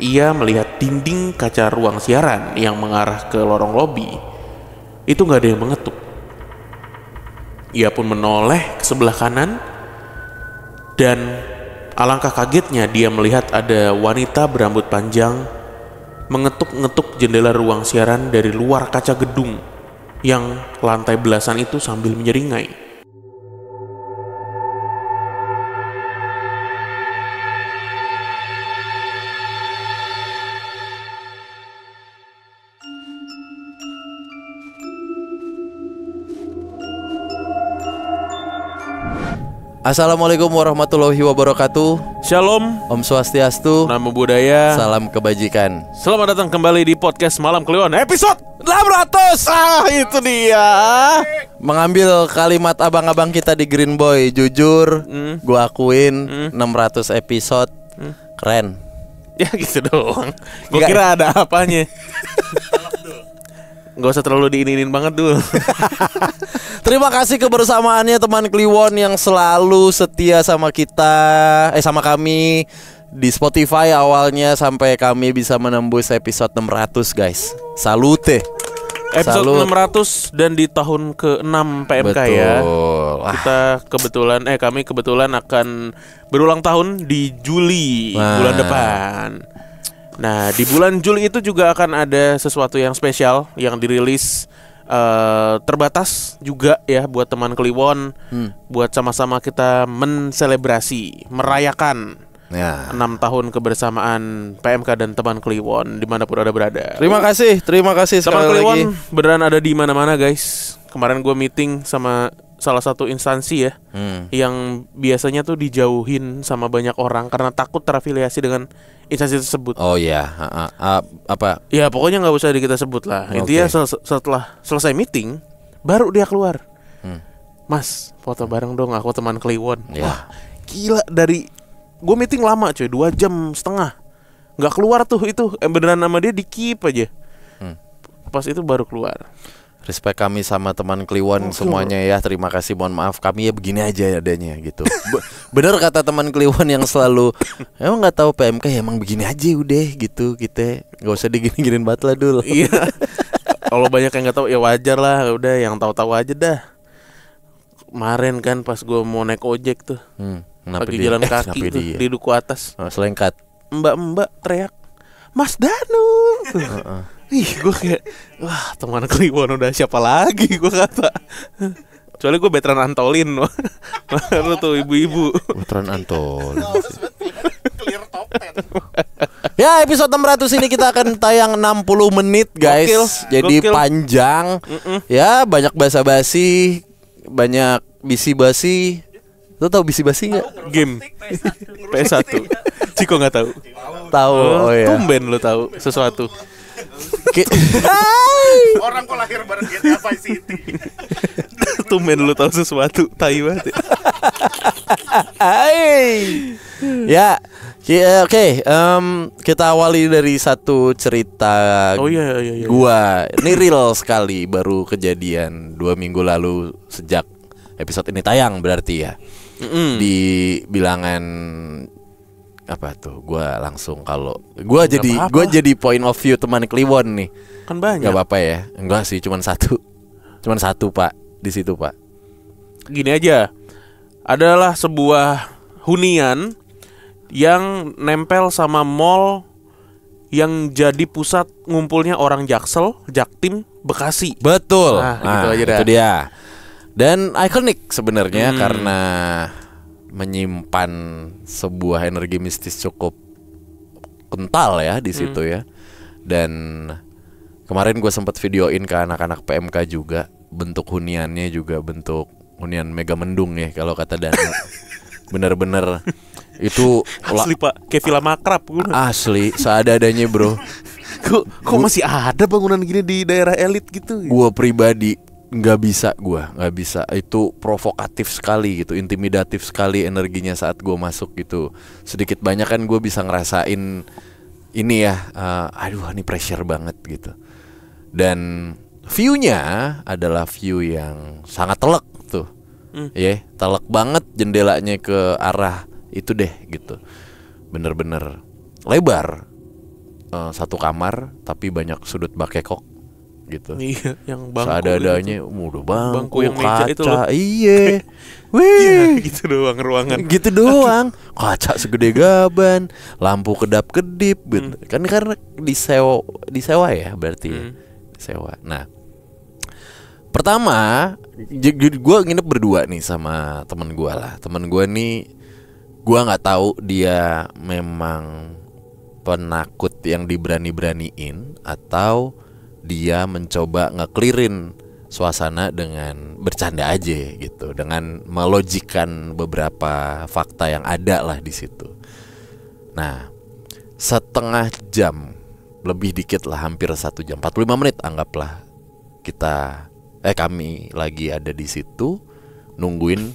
Ia melihat dinding kaca ruang siaran yang mengarah ke lorong lobi. Itu gak ada yang mengetuk. Ia pun menoleh ke sebelah kanan, dan alangkah kagetnya dia melihat ada wanita berambut panjang mengetuk-ngetuk jendela ruang siaran dari luar kaca gedung yang lantai belasan itu sambil menyeringai. Assalamualaikum warahmatullahi wabarakatuh. Shalom, Om Swastiastu, Namo Buddhaya. salam kebajikan. Selamat datang kembali di podcast Malam Kliwon episode 800. Itu dia. Mengambil kalimat abang-abang kita di Green Boy, jujur, gua akuin 600 episode keren. Ya gitu doang. Gue Nggak. kira ada apanya. Gak usah terlalu diinin banget dulu. Terima kasih kebersamaannya teman Kliwon yang selalu setia sama kita, sama kami di Spotify awalnya sampai kami bisa menembus episode 600 guys. Salute. Episode Salut. 600 dan di tahun ke-6 PMK ya. Betul. Kita kami kebetulan akan berulang tahun di Juli Wah. bulan depan. Nah, di bulan Juli itu juga akan ada sesuatu yang spesial yang dirilis terbatas juga ya buat teman Kliwon, buat sama-sama kita menselebrasi, merayakan Ya. 6 tahun kebersamaan PMK dan teman Kliwon dimanapun Anda berada. Terima kasih Teman sekali Kliwon lagi. beneran ada di mana-mana guys. Kemarin gue meeting sama salah satu instansi ya, yang biasanya tuh dijauhin sama banyak orang karena takut terafiliasi dengan instansi tersebut. Oh ya, apa? Ya pokoknya nggak usah kita sebut lah. Intinya setelah selesai meeting baru dia keluar. Mas, foto bareng dong, aku teman Kliwon. Ya. Wah, gila, dari gue meeting lama cuy, 2,5 jam, nggak keluar tuh itu beneran nama dia di keep aja. Pas itu baru keluar. Respect kami sama teman Kliwon semuanya ya. Terima kasih, mohon maaf kami ya begini aja adanya gitu. Bener kata teman Kliwon yang selalu emang nggak tahu PMK ya, emang begini aja udah gitu, kita nggak usah digini-giniin banget lah dulu. Iya. Kalau banyak yang nggak tahu ya wajar lah, udah yang tahu-tahu aja dah. Kemarin kan pas gue mau naik ojek tuh, Kenapa lagi dia? jalan kaki Kenapa tuh dia? di duku atas, Selengkat. mbak-mbak teriak, Mas Danu. Ih, gue kayak, wah teman Kliwon udah siapa lagi gue kata. Soalnya gue veteran Antolin. Baru tuh ibu-ibu. Puteran Antol. Ya, episode 600 ini kita akan tayang 60 menit guys. Gokil, Jadi gokil. panjang. Ya, banyak basa-basi, banyak bisi-basi. Lo tau bisi-basi nggak? Game PS1. Ciko nggak tahu. Tahu. Oh ya. Tumben lo tahu sesuatu. Orang kok lahir bareng GTA Vice City. Tumben lo tahu sesuatu. Tai banget ya. Ya, oke. Kita awali dari satu cerita. Oh iya. Gua ini real sekali, baru kejadian 2 minggu lalu sejak episode ini tayang berarti ya. Di bilangan apa tuh? Gua langsung kalau gua jadi point of view teman Kliwon nih. Kan banyak. Gak apa-apa ya? Enggak sih, cuman satu Pak di situ Pak. Gini aja, adalah sebuah hunian yang nempel sama mall yang jadi pusat ngumpulnya orang Jaksel, Jaktim, Bekasi. Betul. Nah, gitu aja dah. Itu dia. Dan ikonik sebenarnya karena menyimpan sebuah energi mistis cukup kental ya di situ ya. Dan kemarin gue sempat videoin ke anak-anak PMK juga, bentuk huniannya juga bentuk hunian mega mendung ya kalau kata Danu. Bener-bener itu Asli Pak, kayak film akrab. asli seada-adanya bro. Kok masih ada bangunan gini di daerah elit gitu? Gue pribadi nggak bisa, itu provokatif sekali gitu, intimidatif sekali energinya saat gue masuk gitu. Sedikit banyak kan gue bisa ngerasain ini ya, aduh ini pressure banget gitu. Dan view-nya adalah view yang sangat telak tuh, telak banget jendelanya ke arah itu deh gitu, bener-bener lebar satu kamar tapi banyak sudut bakekok gitu. Iya, yang bangku Seadanya, gitu. udah bangku, Bangku yang meja kaca, itu loh. iya. Iya, Wih, gitu doang ruangan. gitu doang. Kaca segede gaban, lampu kedap-kedip gitu. Kan karena disewa ya berarti ya. Disewa. Nah, pertama gue nginep berdua nih sama temen gue lah. Temen gue nih, gue nggak tahu dia memang penakut yang diberani-beraniin atau dia mencoba ngeklirin suasana dengan bercanda aja gitu, dengan melogikan beberapa fakta yang ada lah di situ. Nah, setengah jam lebih dikit lah, hampir 1 jam, 45 menit anggaplah kami lagi ada di situ nungguin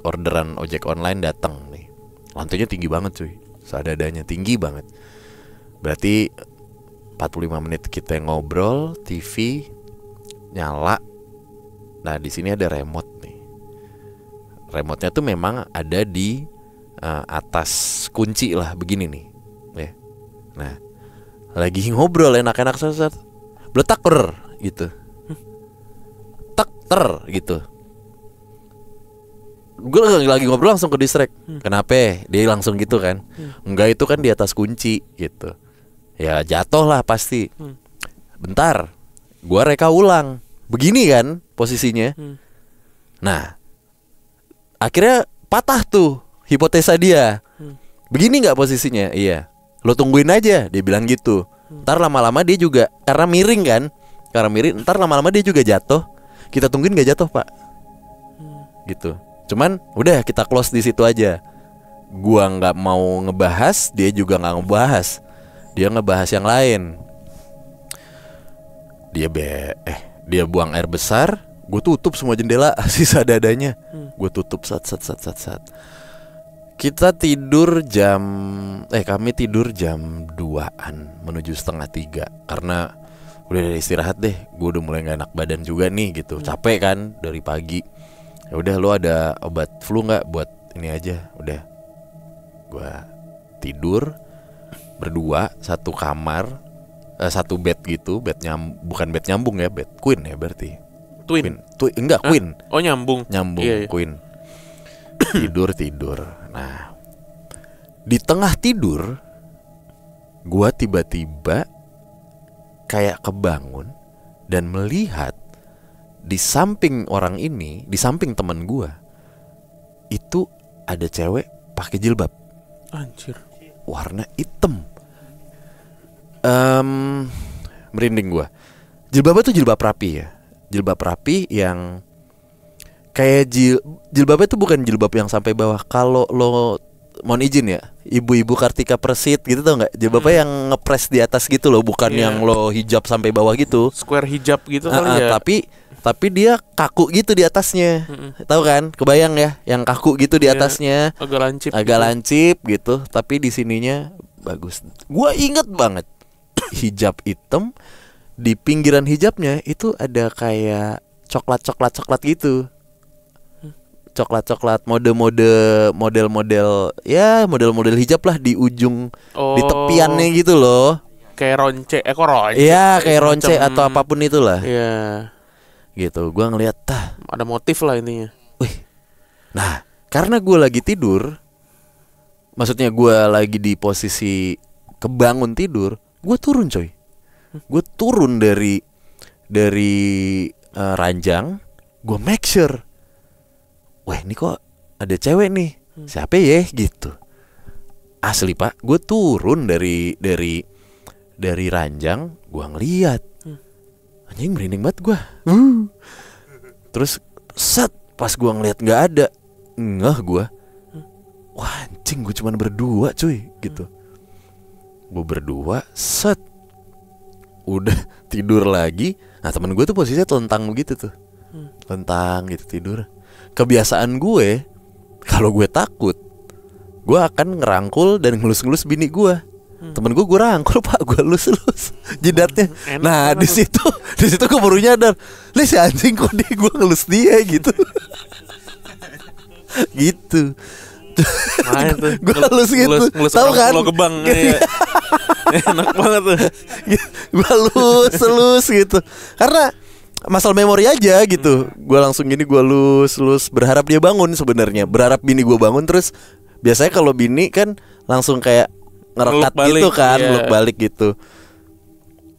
orderan ojek online datang nih. Lantainya tinggi banget cuy, seadanya tinggi banget. Berarti 45 menit kita ngobrol, TV nyala. Nah, di sini ada remote nih. Remote-nya tuh memang ada di atas kunci lah, begini nih. Ya. Nah, lagi ngobrol enak-enak set. Bletak gitu. Tak gitu. Gue lagi ngobrol langsung ke distract. Kenapa? Dia langsung gitu kan. Enggak, itu kan di atas kunci gitu. Ya jatuh lah pasti. Bentar, gua reka ulang. Begini kan posisinya. Nah, akhirnya patah tuh hipotesa dia. Begini nggak posisinya? Iya. Lo tungguin aja, dia bilang gitu. Ntar lama-lama dia juga, karena miring kan, ntar lama-lama dia juga jatuh. Kita tungguin nggak jatuh pak. Gitu. Cuman udah kita close di situ aja. Gua nggak mau ngebahas, dia juga nggak ngebahas. Dia ngebahas yang lain. Dia buang air besar, gue tutup semua jendela sisa dadanya. Gue tutup sat. Kita tidur kami tidur jam 2-an menuju 2:30 karena udah istirahat deh. Gue udah mulai gak enak badan juga nih gitu. Capek kan dari pagi. Ya udah, lo ada obat flu nggak buat ini aja. Udah, gue tidur berdua, satu kamar, satu bed gitu, bukan bed nyambung ya, bed queen ya berarti. Twin. Enggak, queen. Oh, nyambung. Iya. Queen. Tidur. Nah, di tengah tidur, gua tiba-tiba kayak kebangun dan melihat di samping orang ini, di samping teman gua, itu ada cewek pakai jilbab. Anjir. Warna hitam. Merinding gua. Jilbabnya tuh jilbab rapi ya. Jilbab rapi yang kayak jilbabnya tuh bukan jilbab yang sampai bawah. Kalau lo mohon izin ya, ibu-ibu Kartika Persit gitu tau nggak? Jilbabnya yang ngepres di atas gitu loh, bukan yang lo hijab sampai bawah gitu. Square hijab gitu kali ya. Tapi dia kaku gitu di atasnya. Tahu kan? Kebayang ya, yang kaku gitu di atasnya. Agak lancip gitu, tapi di sininya bagus. Gua inget banget. Hijab hitam, di pinggiran hijabnya itu ada kayak coklat gitu. Coklat model-model hijab lah di ujung, di tepiannya gitu loh. Kayak ronce, ronce. Iya, kayak ronce atau apapun itulah. Iya. Gitu, gua ngeliat ada motif lah intinya. Wih. Nah, karena gua lagi tidur, maksudnya gua lagi di posisi kebangun tidur, gue turun coy. Gue turun dari ranjang. Gue make sure, wah ini kok ada cewek nih, siapa ya gitu. Asli pak, gue turun dari ranjang, gue ngeliat, anjing merinding banget gue. Terus pas gue ngeliat nggak ada, ngeh gue, wah anjing gue cuman berdua cuy gitu. Gue berdua, udah tidur lagi. Nah temen gue tuh posisinya telentang begitu tuh, telentang gitu tidur. Kebiasaan gue, kalau gue takut, gue akan ngerangkul dan ngelus-ngelus bini gue. Temen gue rangkul pak, gue lus-lus jidatnya. Nah di situ gue baru nyadar, si anjing kok gue ngelus dia gitu. Gitu. Main tuh. Gue halus gitu. Ngelus tahu kan? Pulau Gebang. Iya. Enak banget tuh. Gue lus gitu. Karena muscle memory aja gitu. Gue langsung gini, gue lus berharap dia bangun sebenarnya. Berharap bini gue bangun. Terus biasanya kalau bini kan langsung kayak ngerekat gitu kan, meluk balik gitu.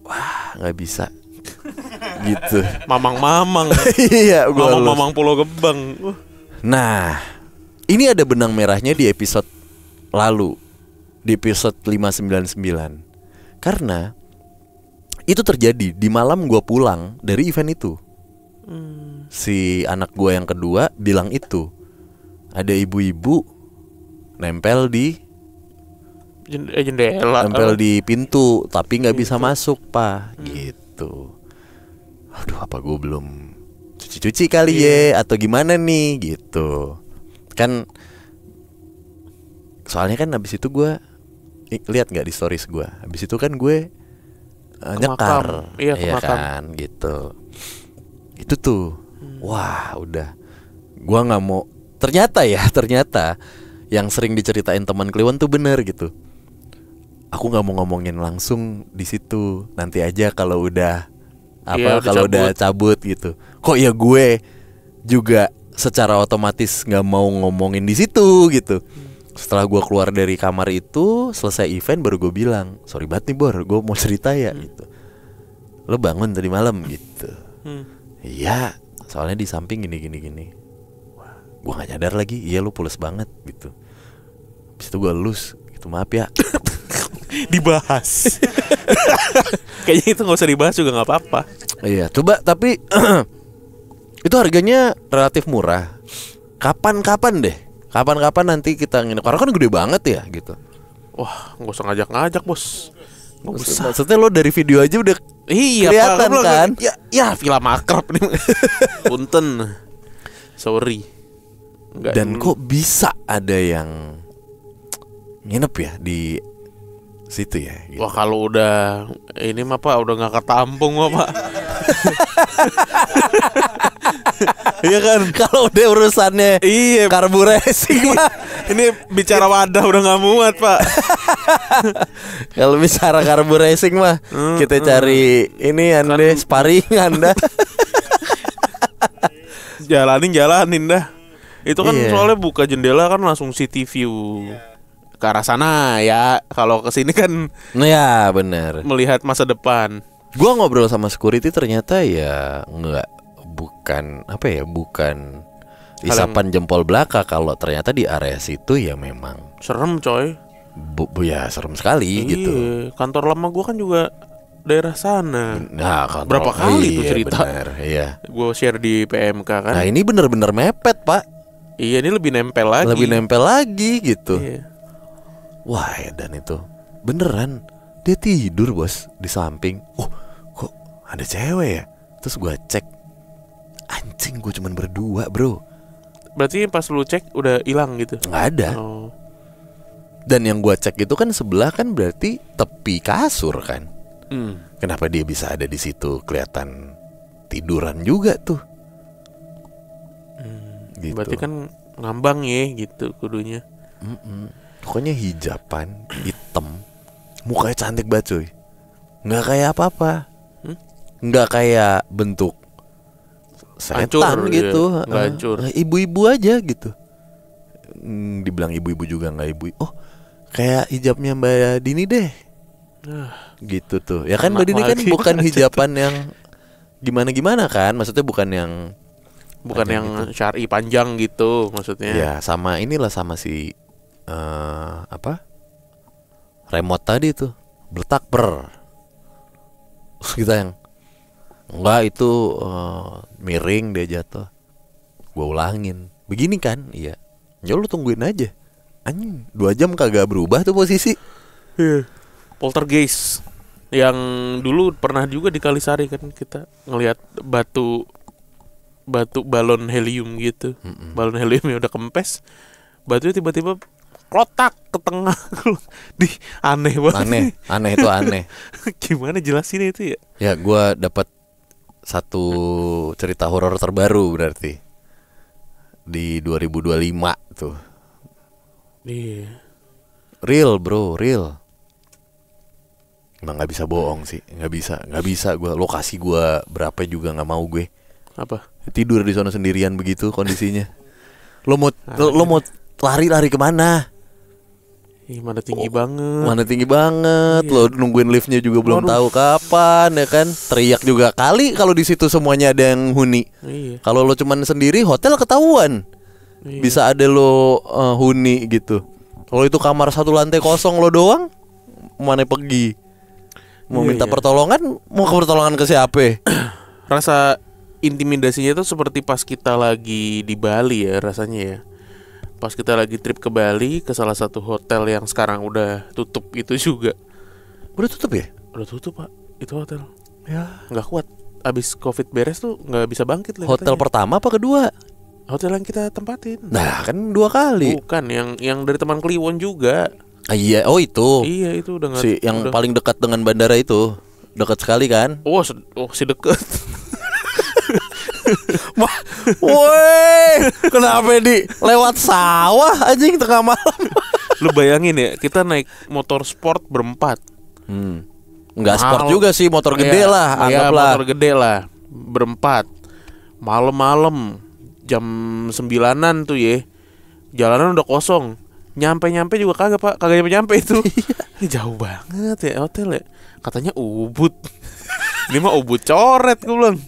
Wah, nggak bisa. Gitu. Mamang-mamang. Iya, gue Mamang-mamang Pulau Gebang. Nah, ini ada benang merahnya di episode lalu, di episode 599. Karena itu terjadi di malam gue pulang dari event itu. Si anak gue yang kedua bilang itu ada ibu-ibu nempel di jendela, nempel di pintu, tapi nggak bisa masuk, Pak. Gitu. Aduh, apa gue belum cuci-cuci kali ya, atau gimana nih gitu. Kan soalnya kan abis itu gue lihat nggak di stories gue. Abis itu kan gue nyekar, iya kan gitu. Itu tuh, wah udah. Gue nggak mau. Ternyata yang sering diceritain teman Kliwon tuh bener gitu. Aku nggak mau ngomongin langsung di situ. Nanti aja kalau udah kalau udah cabut gitu. Kok ya gue juga secara otomatis nggak mau ngomongin di situ gitu. Setelah gue keluar dari kamar itu, selesai event baru gue bilang, sorry banget nih Bor, gue mau cerita ya gitu. Lo bangun tadi malam gitu. Iya, soalnya di samping gini. Wah, gue nggak nyadar lagi. Iya, lo pules banget gitu. Habis itu gue lus gitu, maaf ya. Dibahas. Kayaknya itu nggak usah dibahas juga nggak apa-apa. Iya, coba tapi itu harganya relatif murah. Kapan nanti kita nginep, karena kan gede banget ya gitu. Wah, nggak usah ngajak bos. Nggak usah. Maksudnya lo dari video aja udah kelihatan Pak, kan? Ya film akrab nih. Punten. Sorry. Enggak. Dan kok bisa ada yang nginep ya di situ ya gitu. Wah, kalau udah ini mah Pak udah nggak ketampung Pak. Iya kan, kalau udah urusannya karbu racing mah. Ini bicara wadah udah nggak muat Pak. Kalau bicara karbu racing mah kita cari ini Anda sparring Anda. Jalanin dah. Itu kan soalnya buka jendela kan langsung city view ke arah sana ya. Kalau kesini kan ya benar, melihat masa depan. Gua ngobrol sama security ternyata ya bukan isapan jempol belaka. Kalau ternyata di area situ ya memang serem coy. Ya serem sekali gitu. Kantor lama gua kan juga daerah sana. Nah, berapa kali tuh cerita. Bener, iya. Gua share di PMK kan. Nah, ini bener-bener mepet, Pak. Iya, ini lebih nempel lagi gitu. Iya. Wah, dan itu beneran dia tidur bos di samping. Oh, kok ada cewek ya? Terus gue cek, anjing, gue cuman berdua bro. Berarti pas lu cek udah hilang gitu? Nggak ada. Dan yang gue cek itu kan sebelah kan berarti tepi kasur kan. Kenapa dia bisa ada di situ? Kelihatan tiduran juga tuh. Gitu. Berarti kan ngambang ya gitu kudunya. Pokoknya hijaban hitam, mukanya cantik banget cuy. Nggak kayak apa-apa. Nggak kayak bentuk setan hancur, gitu. Nggak hancur. Ibu-ibu aja gitu. Dibilang ibu-ibu juga nggak ibu. Oh, kayak hijabnya Mbak Dini deh. Gitu tuh. Ya kan Mbak Dini kan bukan hijaban yang gimana-gimana kan. Maksudnya bukan yang gitu. Syar'i panjang gitu maksudnya. Ya sama inilah sama si remote tadi tuh bertak kita yang enggak itu miring dia jatuh. Gua ulangin. Begini kan? Iya. Ya lu tungguin aja. Anjing, 2 jam kagak berubah tuh posisi. Poltergeist yang dulu pernah juga di Kalisari kan kita ngelihat batu balon helium gitu. Balon heliumnya udah kempes. Batunya tiba-tiba klotak ke tengah. Aneh banget. Aneh itu aneh. Gimana jelasin itu ya? Ya gue dapat satu cerita horor terbaru berarti di 2025 tuh. Iya. Real bro, real. Emang nggak bisa bohong sih, nggak bisa gue lokasi gue berapa juga nggak mau gue Apa? tidur di sana sendirian begitu kondisinya. Lo mau lari kemana? Ih, mana tinggi banget. Mana tinggi banget, Iya. lo nungguin liftnya juga belum tahu kapan ya kan. Teriak juga kali kalau di situ semuanya ada yang huni. Iya. Kalau lo cuman sendiri hotel ketahuan. Iya. Bisa ada lo huni gitu. Kalau itu kamar satu lantai kosong lo doang, mana pergi? Mau Iya, minta iya. pertolongan, mau ke pertolongan ke siapa? Rasa intimidasinya tuh seperti pas kita lagi di Bali ya rasanya ya. Pas kita lagi trip ke Bali ke salah satu hotel yang sekarang udah tutup itu juga. Udah tutup ya? Udah tutup Pak, itu hotel. Ya. Nggak kuat. Abis Covid beres tuh nggak bisa bangkit lah Hotel katanya. pertama apa kedua? Hotel yang kita tempatin. Nah kan 2 kali. Bukan yang dari teman Kliwon juga. Iya, oh itu. Iya itu udah nggak. Si yang udah. paling dekat dengan bandara itu. Dekat sekali kan? Si deket. Woi, kenapa di lewat sawah anjing tengah malam? Lu bayangin ya, kita naik motor sport berempat. Enggak sport juga sih, motor gede Iya, lah, iya, anggaplah. motor gede lah, berempat. Malam-malam jam 9-an tuh ya. Jalanan udah kosong. Nyampe juga kagak Pak, kagak nyampe itu. Ini jauh banget ya hotel ya. Katanya Ubud. Ini mah Ubud coret gue bilang.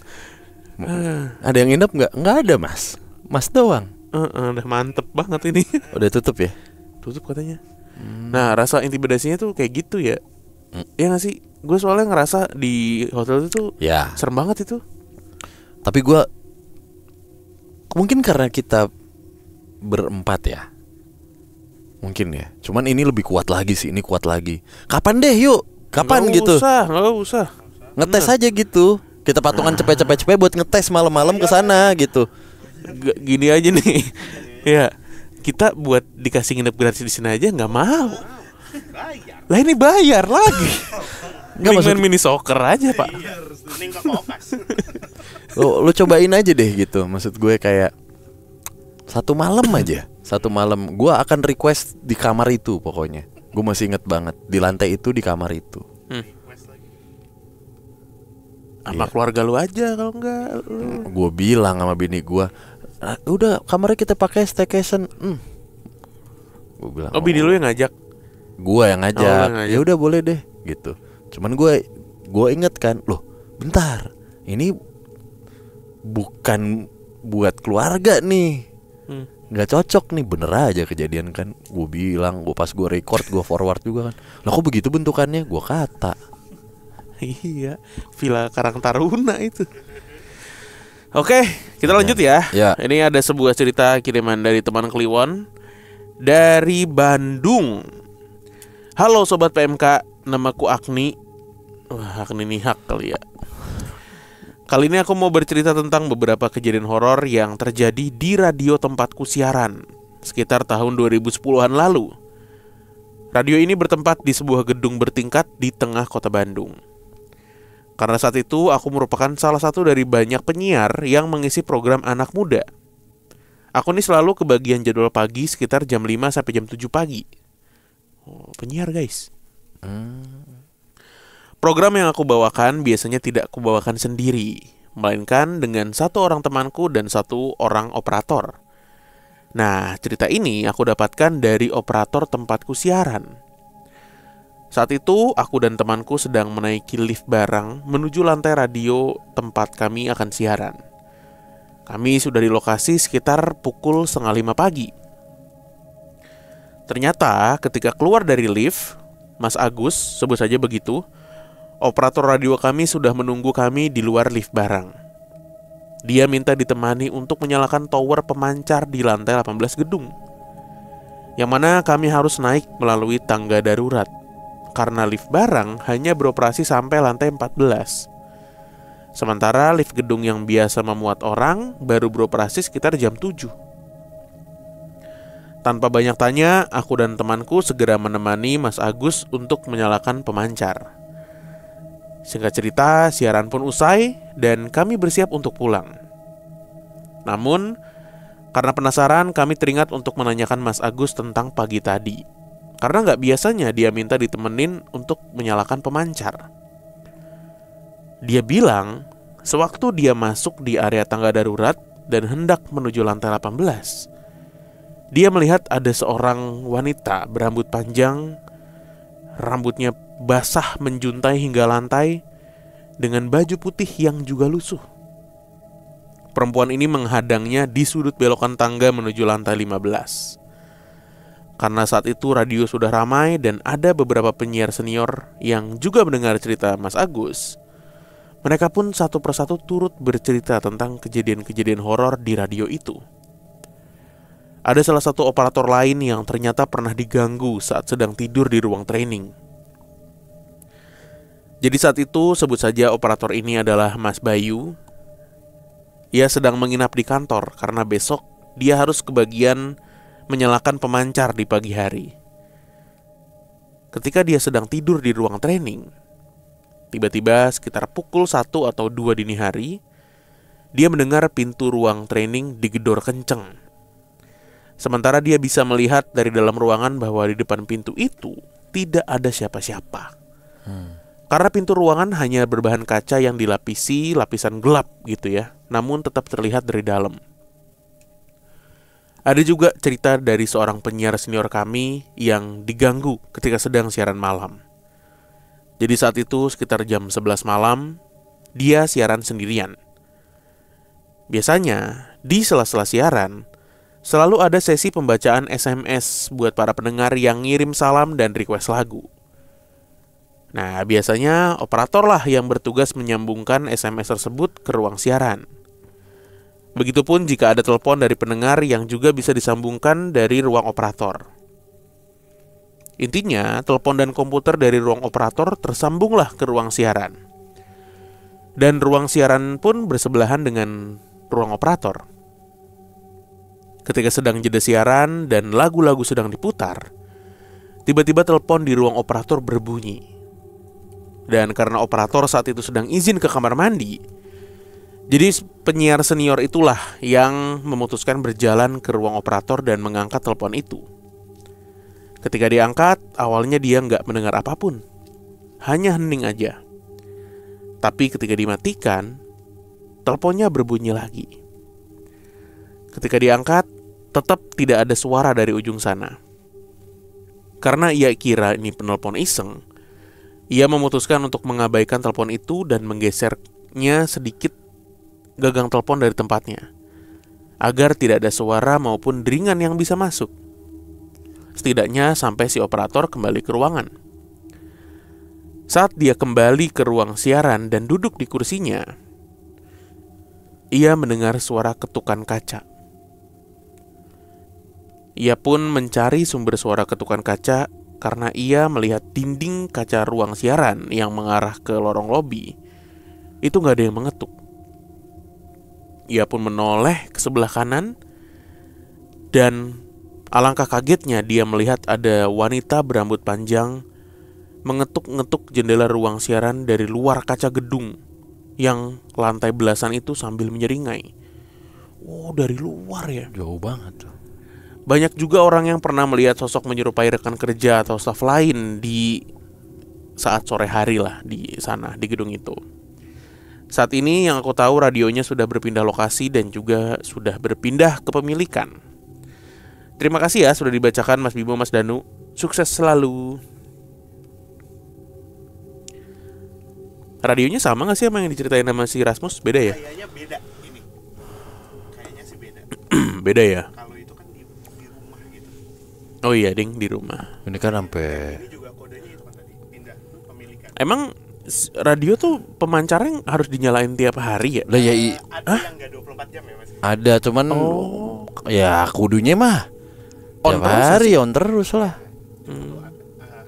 Ada yang nginep nggak? Nggak ada mas. Mas doang. Udah mantep banget ini. Udah tutup ya? Tutup katanya. Nah rasa intimidasinya tuh kayak gitu ya. Ya nggak sih? Gue soalnya ngerasa di hotel itu Ya. serem banget itu. Tapi gue mungkin karena kita berempat ya. Mungkin ya. Cuman ini lebih kuat lagi sih. Ini kuat lagi. Kapan deh yuk? Kapan Nggak gitu? Nggak usah. Ngetes aja gitu. Kita patungan cepet-cepet buat ngetes malam-malam ke sana gitu. Gini aja nih. Ya, kita buat dikasih nginep gratis di sini aja nggak mau. Lah ini bayar lagi. Nggak, Mending maksud- main mini soccer aja Pak. Ini nggak kokas. Lu cobain aja deh gitu. Maksud gue kayak satu malam aja. Satu malam gue akan request di kamar itu pokoknya. Gue masih inget banget. Di lantai itu, di kamar itu. Sama keluarga lu aja kalau enggak lu. Gue bilang sama bini gue, udah kamarnya kita pakai staycation. Gue bilang, Oh bini lu yang ngajak. gue yang Oh, ngajak. lu yang ngajak. Ya udah boleh deh gitu. Cuman gue inget kan, loh bentar, ini bukan buat keluarga nih. Nggak cocok nih, bener aja kejadian kan. Gue bilang, pas gue record, gue forward juga kan. Lah kok begitu bentukannya? Gue kata. Iya, Villa Karang Taruna itu. Oke, kita lanjut ya. Ya. Ini ada sebuah cerita kiriman dari teman Kliwon dari Bandung. Halo sobat PMK, namaku Agni. Wah, Agni Nihak kali ya. Kali ini aku mau bercerita tentang beberapa kejadian horor yang terjadi di radio tempatku siaran sekitar tahun 2010-an lalu. Radio ini bertempat di sebuah gedung bertingkat di tengah kota Bandung. Karena saat itu aku merupakan salah satu dari banyak penyiar yang mengisi program anak muda. Aku ini selalu kebagian jadwal pagi sekitar jam 5 sampai jam 7 pagi. Oh, penyiar guys. Program yang aku bawakan biasanya tidak aku bawakan sendiri, melainkan dengan satu orang temanku dan satu orang operator. Nah, cerita ini aku dapatkan dari operator tempatku siaran. Saat itu, aku dan temanku sedang menaiki lift barang menuju lantai radio tempat kami akan siaran. Kami sudah di lokasi sekitar pukul 4:30 pagi. Ternyata ketika keluar dari lift, Mas Agus, sebut saja begitu, operator radio kami sudah menunggu kami di luar lift barang. Dia minta ditemani untuk menyalakan tower pemancar di lantai 18 gedung, yang mana kami harus naik melalui tangga darurat, karena lift barang hanya beroperasi sampai lantai 14. Sementara lift gedung yang biasa memuat orang baru beroperasi sekitar jam 7. Tanpa banyak tanya, aku dan temanku segera menemani Mas Agus untuk menyalakan pemancar. Singkat cerita, siaran pun usai dan kami bersiap untuk pulang. Namun, karena penasaran, kami teringat untuk menanyakan Mas Agus tentang pagi tadi. karena nggak biasanya dia minta ditemenin untuk menyalakan pemancar. Dia bilang sewaktu dia masuk di area tangga darurat dan hendak menuju lantai 18, dia melihat ada seorang wanita berambut panjang, rambutnya basah menjuntai hingga lantai, dengan baju putih yang juga lusuh. Perempuan ini menghadangnya di sudut belokan tangga menuju lantai 15. Karena saat itu radio sudah ramai dan ada beberapa penyiar senior yang juga mendengar cerita Mas Agus, mereka pun satu persatu turut bercerita tentang kejadian-kejadian horor di radio itu. Ada salah satu operator lain yang ternyata pernah diganggu saat sedang tidur di ruang training. Jadi saat itu sebut saja operator ini adalah Mas Bayu. Ia sedang menginap di kantor karena besok dia harus kebagian menyalakan pemancar di pagi hari. Ketika dia sedang tidur di ruang training, tiba-tiba sekitar pukul 1 atau 2 dini hari, dia mendengar pintu ruang training digedor kenceng. Sementara dia bisa melihat dari dalam ruangan bahwa di depan pintu itu tidak ada siapa-siapa. Karena pintu ruangan hanya berbahan kaca yang dilapisi lapisan gelap gitu ya, namun tetap terlihat dari dalam. Ada juga cerita dari seorang penyiar senior kami yang diganggu ketika sedang siaran malam. Jadi saat itu sekitar jam 11 malam, dia siaran sendirian. Biasanya di sela-sela siaran selalu ada sesi pembacaan SMS buat para pendengar yang ngirim salam dan request lagu. Nah, biasanya operator lah yang bertugas menyambungkan SMS tersebut ke ruang siaran. Begitupun jika ada telepon dari pendengar yang juga bisa disambungkan dari ruang operator. Intinya, telepon dan komputer dari ruang operator tersambunglah ke ruang siaran. Dan ruang siaran pun bersebelahan dengan ruang operator. Ketika sedang jeda siaran dan lagu-lagu sedang diputar, tiba-tiba telepon di ruang operator berbunyi. Dan karena operator saat itu sedang izin ke kamar mandi, jadi penyiar senior itulah yang memutuskan berjalan ke ruang operator dan mengangkat telepon itu. Ketika diangkat, awalnya dia nggak mendengar apapun, hanya hening aja. Tapi ketika dimatikan, teleponnya berbunyi lagi. Ketika diangkat, tetap tidak ada suara dari ujung sana. Karena ia kira ini penelpon iseng, ia memutuskan untuk mengabaikan telepon itu dan menggesernya sedikit gagang telepon dari tempatnya, agar tidak ada suara maupun deringan yang bisa masuk. Setidaknya sampai si operator kembali ke ruangan. Saat dia kembali ke ruang siaran dan duduk di kursinya, ia mendengar suara ketukan kaca. Ia pun mencari sumber suara ketukan kaca karena ia melihat dinding kaca ruang siaran yang mengarah ke lorong lobi itu gak ada yang mengetuk. Ia pun menoleh ke sebelah kanan dan alangkah kagetnya dia melihat ada wanita berambut panjang mengetuk-ngetuk jendela ruang siaran dari luar kaca gedung yang lantai belasan itu sambil menyeringai. Oh, dari luar ya? Jauh banget tuh. Banyak juga orang yang pernah melihat sosok menyerupai rekan kerja atau staf lain di saat sore hari lah di sana, di gedung itu. Saat ini yang aku tahu radionya sudah berpindah lokasi dan juga sudah berpindah kepemilikan. Terima kasih ya sudah dibacakan Mas Bimo, Mas Danu. Sukses selalu. Radionya sama gak sih sama yang diceritain sama si Rasmus? Beda ya? Kayaknya beda ini. Kayaknya sih beda. Beda ya? Kalau itu kan di rumah gitu. Oh iya, ding, di rumah. Ini kan sampai Ini juga kodenya itu kan tadi pindah pemilikan. Emang radio tuh pemancarnya harus dinyalain tiap hari ya? lah ya Ada yang enggak 24 jam ya Mas? ada cuman ya kudunya mah On tiap terus hari on terus lah.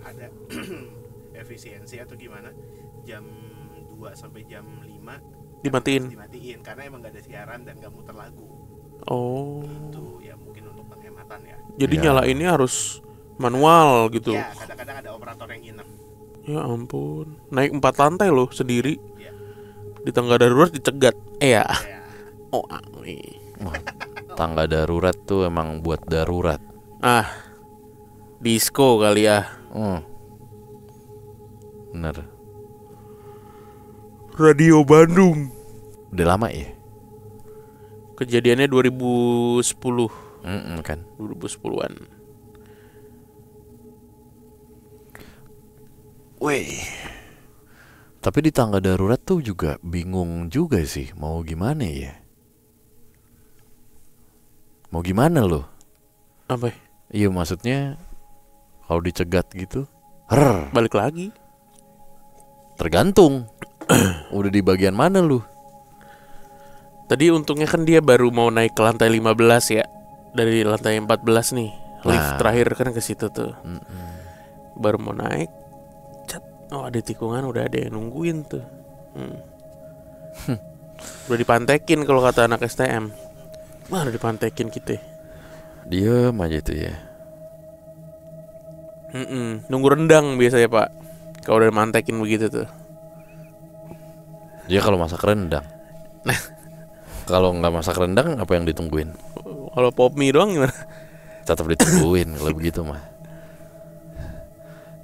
Ada efisiensi atau gimana? Jam 2 sampai jam 5 Dimatiin. dimatiin karena emang enggak ada siaran dan enggak muter lagu. Oh, Itu ya mungkin untuk penghematan ya. jadi Ya. nyalainnya harus manual gitu. Ya, kadang-kadang ada operator yang nginep. Ya ampun, naik 4 lantai loh sendiri. Ya. Di tangga darurat dicegat. Ya. Ya. Oh, Wah, tangga darurat tuh emang buat darurat. ah, Disco kali ya. Bener. Radio Bandung. Udah lama ya? Kejadiannya 2010. Kan. 2010-an. Weh. Tapi di tangga darurat tuh juga bingung juga sih. Mau gimana ya? Mau gimana lo? Apa? Iya maksudnya kalau dicegat gitu, Balik lagi. tergantung. Udah di bagian mana lu? Tadi untungnya kan dia baru mau naik ke lantai 15 ya. Dari lantai 14 nih. Lift terakhir kan ke situ tuh. Baru mau naik. Oh ada tikungan, udah ada yang nungguin tuh. Udah dipantekin kalau kata anak STM. Udah dipantekin kita. Diem aja tuh ya. Nunggu rendang biasanya pak. Kalau udah mantekin begitu tuh. Dia kalau masak rendang. Nah, kalau nggak masak rendang apa yang ditungguin? kalau pop mie doang gimana? Tetap ditungguin kalau begitu mah.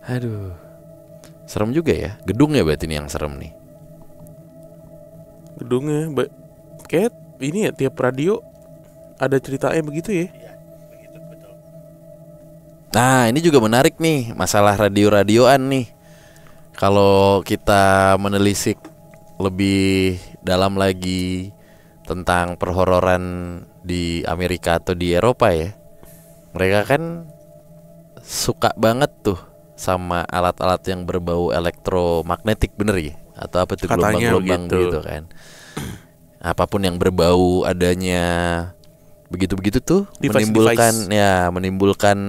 Aduh, serem juga ya. Gedungnya berarti ini yang serem nih. Gedungnya, kayak ini ya tiap radio ada ceritanya begitu ya. Iya, begitu betul. Nah ini juga menarik nih masalah radio-radioan nih. Kalau kita menelisik lebih dalam lagi tentang perhororan di Amerika atau di Eropa ya, mereka kan suka banget tuh sama alat-alat yang berbau elektromagnetik, bener ya? Atau apa tuh, Katanya gelombang-gelombang begitu. gitu kan. Apapun yang berbau adanya begitu-begitu tuh Device. menimbulkan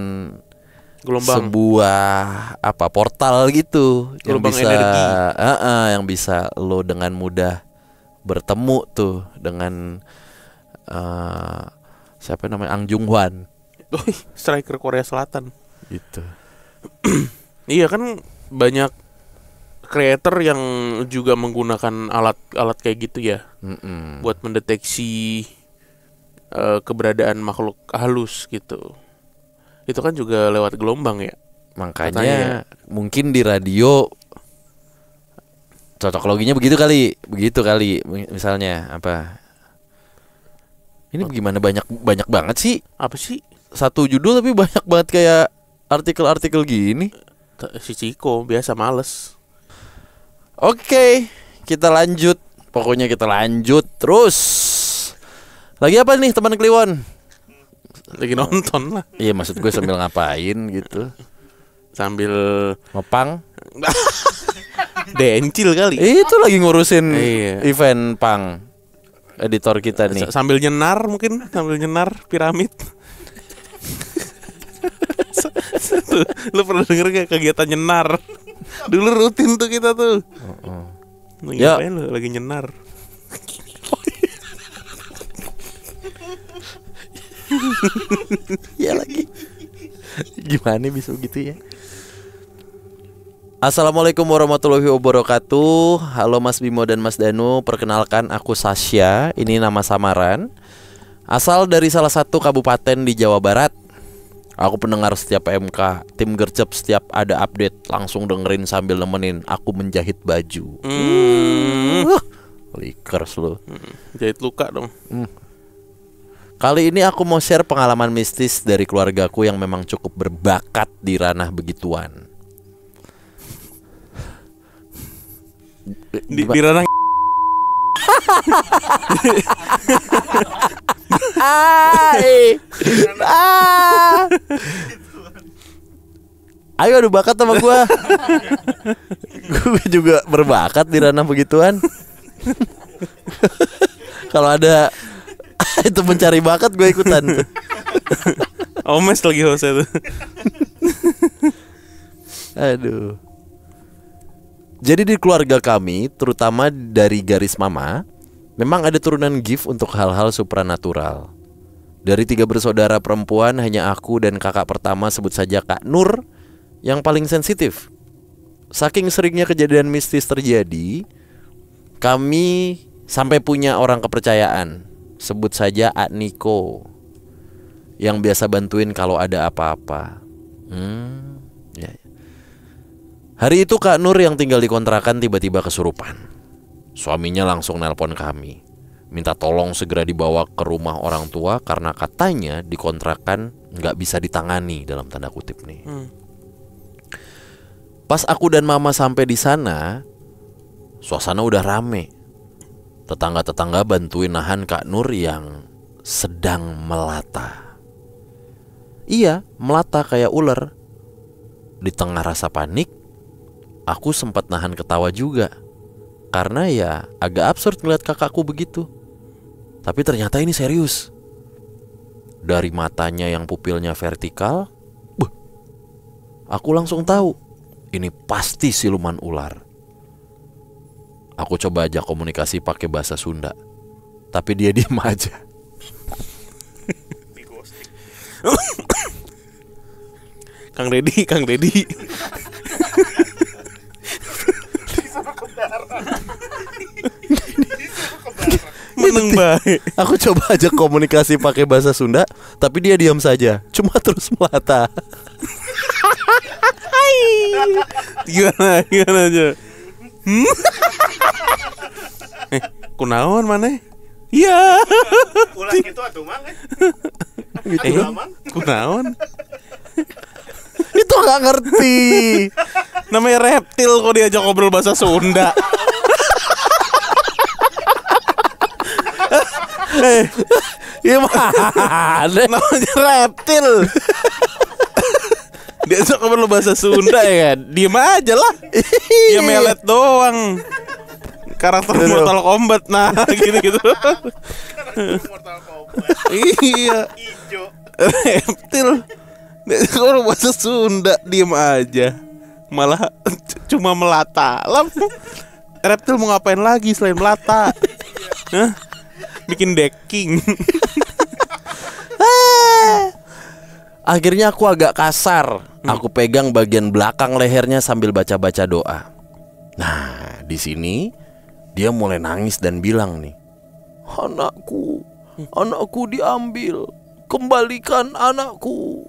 Gelombang. sebuah portal gitu Gelombang yang bisa energi. yang bisa lo dengan mudah bertemu tuh dengan siapa namanya, Ang Jung Hwan Striker Korea Selatan. gitu. Iya kan banyak creator yang juga menggunakan alat-alat kayak gitu ya. Buat mendeteksi keberadaan makhluk halus gitu. Itu kan juga lewat gelombang ya. Makanya Katanya. mungkin di radio cocok loginya begitu kali misalnya apa ini gimana, banyak banget sih Apa sih? satu judul tapi banyak banget kayak artikel-artikel gini. Si Ciko biasa males. Oke, kita lanjut. Pokoknya kita lanjut terus. Lagi apa nih teman Kliwon? Lagi nonton lah. Iya maksud gue sambil ngapain gitu. Sambil Ngepang. dencil kali. Itu lagi ngurusin Iya. event pang. Editor kita nih. Sambil nyenar mungkin. Sambil nyenar piramid. Tuh, lu pernah denger gak kegiatan nyenar? Dulu rutin tuh kita tuh. Lagi Ya. ngapain lu? Lagi nyenar. Ya lagi. Gimana bisa begitu ya? Assalamualaikum warahmatullahi wabarakatuh. Halo Mas Bimo dan Mas Danu. Perkenalkan aku Sasha. Ini nama samaran. Asal dari salah satu kabupaten di Jawa Barat. Aku pendengar setiap MK. Tim gercep setiap ada update langsung dengerin sambil nemenin aku menjahit baju. Likers lu. Jahit luka dong. Kali ini aku mau share pengalaman mistis dari keluargaku yang memang cukup berbakat di ranah begituan. Di ranah Ayo adu bakat sama gua. Gue juga berbakat di ranah begituan. Kalau ada itu mencari bakat gue ikutan tuh. Omes lagi hostnya tuh. Aduh. Jadi di keluarga kami, terutama dari garis mama, memang ada turunan gift untuk hal-hal supranatural. Dari 3 bersaudara perempuan, hanya aku dan kakak pertama, sebut saja Kak Nur, yang paling sensitif. Saking seringnya kejadian mistis terjadi, kami sampai punya orang kepercayaan, sebut saja Ak Niko, yang biasa bantuin kalau ada apa-apa. Ya. Hari itu Kak Nur yang tinggal di kontrakan tiba-tiba kesurupan. Suaminya langsung nelpon kami, minta tolong segera dibawa ke rumah orang tua karena katanya di kontrakan nggak bisa ditangani, dalam tanda kutip nih. Pas aku dan mama sampai di sana, suasana udah rame. Tetangga-tetangga bantuin nahan Kak Nur yang sedang melata. Iya, melata kayak ular. Di tengah rasa panik, aku sempat nahan ketawa juga. Karena ya agak absurd ngeliat kakakku begitu. Tapi ternyata ini serius. Dari matanya yang pupilnya vertikal, aku langsung tahu ini pasti siluman ular. Aku coba ajak komunikasi pakai bahasa Sunda, tapi dia diem aja. Di ghosting. Kang Deddy. Meneng baik. Aku coba ajak komunikasi pakai bahasa Sunda, tapi dia diam saja, cuma terus melata. Gimana aja. Kunaon mana? Iya. Ulah gitu atuh mang. Kunaon? Itu nggak ngerti. Namanya reptil kok diajak ngobrol bahasa Sunda. Gimana? Namanya reptil. Diajak ngobrol bahasa Sunda ya kan? Diem aja lah. Dia melet doang. Karakter Mortal Kombat. Nah gitu-gitu. Mortal Kombat. Iya. Ijo. Reptil. Diajak ngobrol bahasa Sunda, diem aja. Malah cuma melata. Lah, reptil mau ngapain lagi selain melata? Hah? Bikin decking. Akhirnya aku agak kasar. Aku pegang bagian belakang lehernya sambil baca-baca doa. Nah, di sini dia mulai nangis dan bilang nih, anakku diambil, kembalikan anakku.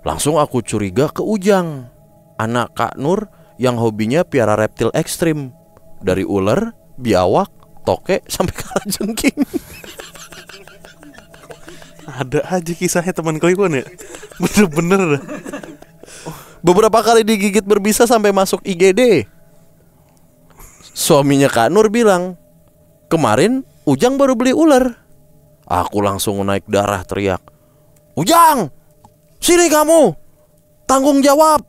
Langsung aku curiga ke Ujang, anak Kak Nur yang hobinya piara reptil ekstrim. Dari ular, biawak, toke, sampai kalajengking. Ada aja kisahnya teman Kliwon ya. Bener-bener dah. Beberapa kali digigit berbisa sampai masuk IGD. Suaminya Kak Nur bilang, kemarin Ujang baru beli ular. Aku langsung naik darah teriak, Ujang, sini kamu, tanggung jawab.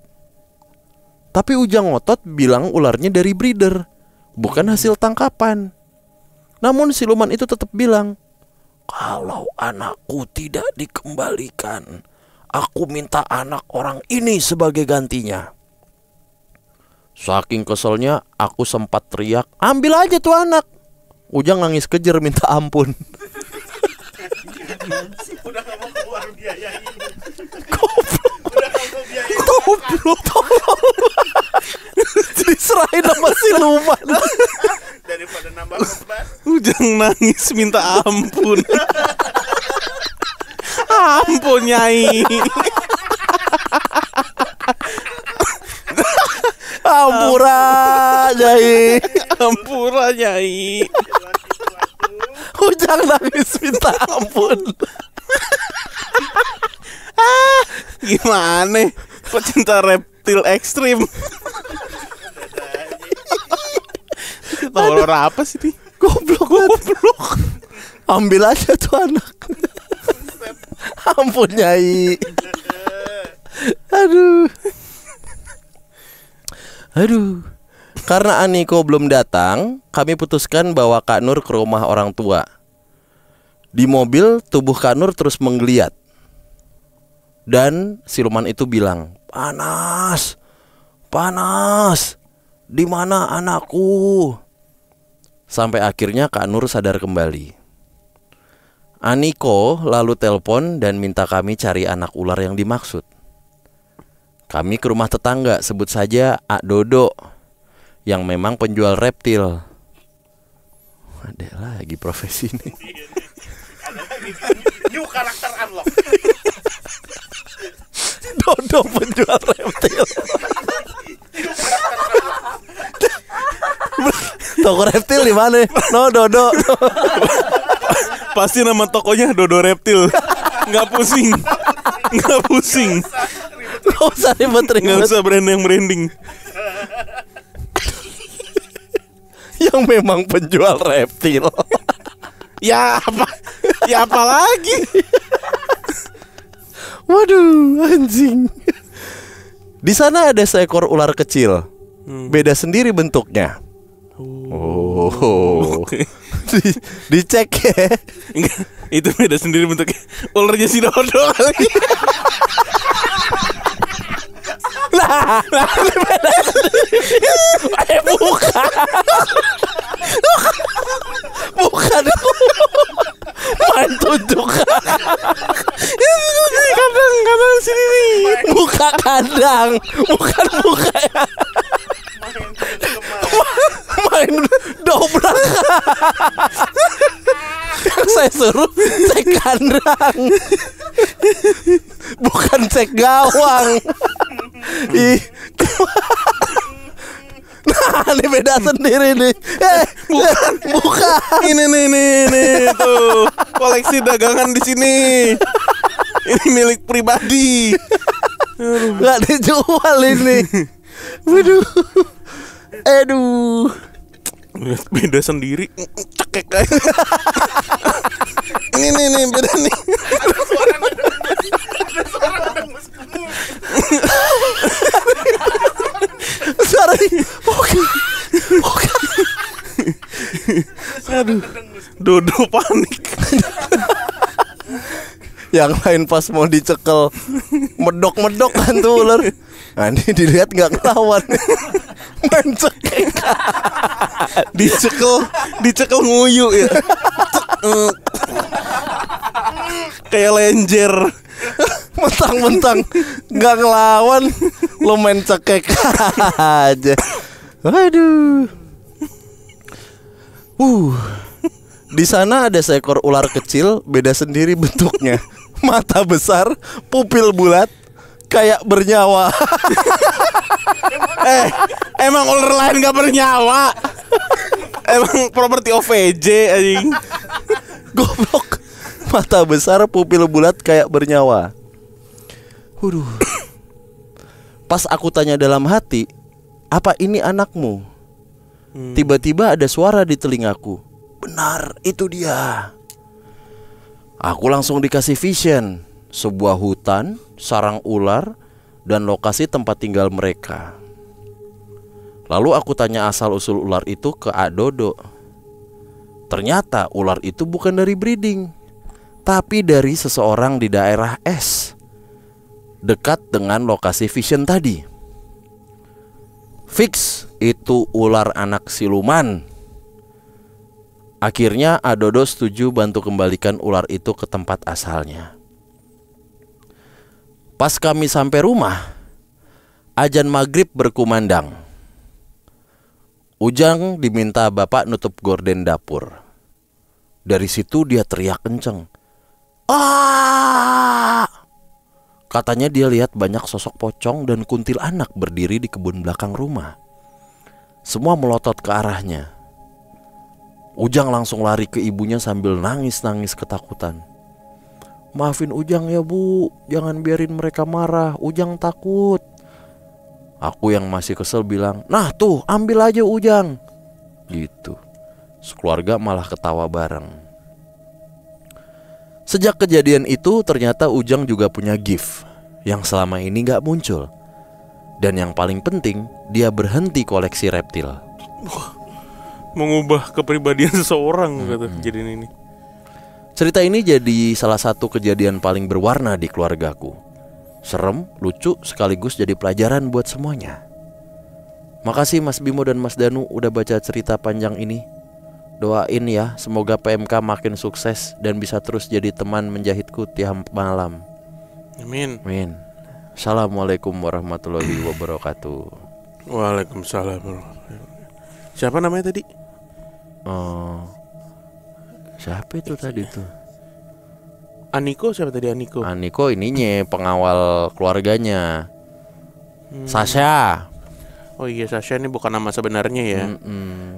Tapi Ujang ngotot bilang ularnya dari breeder, bukan hasil tangkapan. Namun siluman itu tetap bilang, kalau anakku tidak dikembalikan, aku minta anak orang ini sebagai gantinya. Saking keselnya, aku sempat teriak, ambil aja tuh anak. Ujang nangis kejer minta ampun. Udah gak mau keluar biaya ini. Goblok. Udah gak mau biaya ini. Goblok. Diserahin sama siluman. Daripada nambah beban. Ujang nangis minta ampun. Ampun Nyai. Ampura Nyai. Ampura Nyai. Ujang nangis minta ampun. Gimana? Pecinta reptil ekstrim. Horor apa sih nih? Goblok. Ambil aja tuh anak. Ampun Nyai. Aduh. Karena Aniko belum datang, kami putuskan bawa Kak Nur ke rumah orang tua. Di mobil, tubuh Kak Nur terus menggeliat. Dan siluman itu bilang, panas. Di mana anakku? Sampai akhirnya Kak Nur sadar kembali. Aniko lalu telepon dan minta kami cari anak ular yang dimaksud. Kami ke rumah tetangga, sebut saja Ak Dodo, yang memang penjual reptil. Ada lagi profesi ini. Ada lagi new karakter unlock. Dodo penjual reptil. Toko reptil di mana? No Dodo. Pasti nama tokonya Dodo Reptil. Nggak pusing. Nggak pusing. Gak usah Nggak ribet-ribet. usah branding. Yang memang penjual reptil. Ya apa? Ya apa lagi? Waduh, anjing. Di sana ada seekor ular kecil. Beda sendiri bentuknya. Oh. Oke. Dicek ya. Enggak, itu beda sendiri bentuknya. Ularnya si Dodo kali. Nah, beda sendiri. Bukan. Bukan. Main tunjuk. Kadang sini nih. Buka kandang. Bukan buka ya. Main dobrak. Yang saya suruh cek kandang, bukan cek gawang. Ih. Nah, ini beda sendiri nih. Bukan. Ini nih tuh. Koleksi dagangan di sini. Ini milik pribadi. Nggak dijual ini. Waduh. Aduh. Beda sendiri. Cekek kayak. Ini beda nih. Sorry. Bukan. Aduh. Dodo panik. Yang lain pas mau dicekel medok kan tuh ular. Nah ini dilihat nggak ngelawan. Main cekek. Dicekel nguyu ya. Kayak lenjer. Mentang-mentang nggak ngelawan, lo main cekek aja. Aduh. Di sana ada seekor ular kecil, beda sendiri bentuknya. Mata besar, pupil bulat, kayak bernyawa. Emang ular lain gak bernyawa. Emang properti OVJ anjing. Goblok. Mata besar, pupil bulat, kayak bernyawa. Pas aku tanya dalam hati, apa ini anakmu? Tiba-tiba ada suara di telingaku. Benar, itu dia. Aku langsung dikasih vision. Sebuah hutan, sarang ular, dan lokasi tempat tinggal mereka. Lalu aku tanya asal-usul ular itu ke Ak Dodo. Ternyata ular itu bukan dari breeding, tapi dari seseorang di daerah S, dekat dengan lokasi vision tadi. Fix itu ular anak siluman. Akhirnya Ak Dodo setuju bantu kembalikan ular itu ke tempat asalnya. Pas kami sampai rumah, azan maghrib berkumandang. Ujang diminta bapak nutup gorden dapur. Dari situ dia teriak kenceng. Ah! Katanya dia lihat banyak sosok pocong dan kuntilanak berdiri di kebun belakang rumah. Semua melotot ke arahnya. Ujang langsung lari ke ibunya sambil nangis-nangis ketakutan. Maafin Ujang ya bu, jangan biarin mereka marah, Ujang takut. Aku yang masih kesel bilang, nah tuh ambil aja Ujang. Gitu. Sekeluarga malah ketawa bareng. Sejak kejadian itu ternyata Ujang juga punya gift yang selama ini gak muncul. Dan yang paling penting, dia berhenti koleksi reptil. Mengubah kepribadian seseorang kata kejadian ini. Cerita ini jadi salah satu kejadian paling berwarna di keluargaku. Serem, lucu, sekaligus jadi pelajaran buat semuanya. Makasih Mas Bimo dan Mas Danu udah baca cerita panjang ini. Doain ya, semoga PMK makin sukses dan bisa terus jadi teman menjahitku tiap malam. Amin. Amin. Assalamualaikum warahmatullahi wabarakatuh. Waalaikumsalam. Siapa namanya tadi? Oh, siapa itu tadi tuh? Aniko siapa tadi Aniko? Aniko ininya pengawal keluarganya. Sasha. Oh iya, Sasha ini bukan nama sebenarnya ya.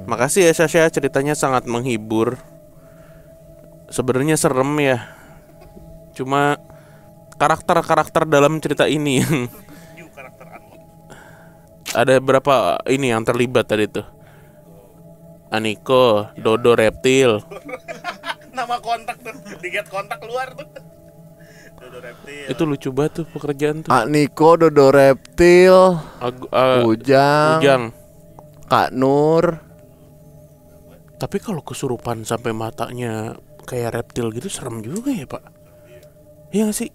Makasih ya Sasha, ceritanya sangat menghibur. Sebenarnya serem ya. Cuma karakter-karakter dalam cerita ini New karakter unlock. ada berapa ini yang terlibat tadi tuh? Aniko, Dodo reptil. Nama kontak tuh, diget kontak keluar tuh. Dodo reptil. Itu lucu banget tuh pekerjaan tuh. Aniko, Dodo reptil, Ujang, Ujang. Kak Nur. Tapi kalau kesurupan sampai matanya kayak reptil gitu serem juga ya Pak. Iya gak sih?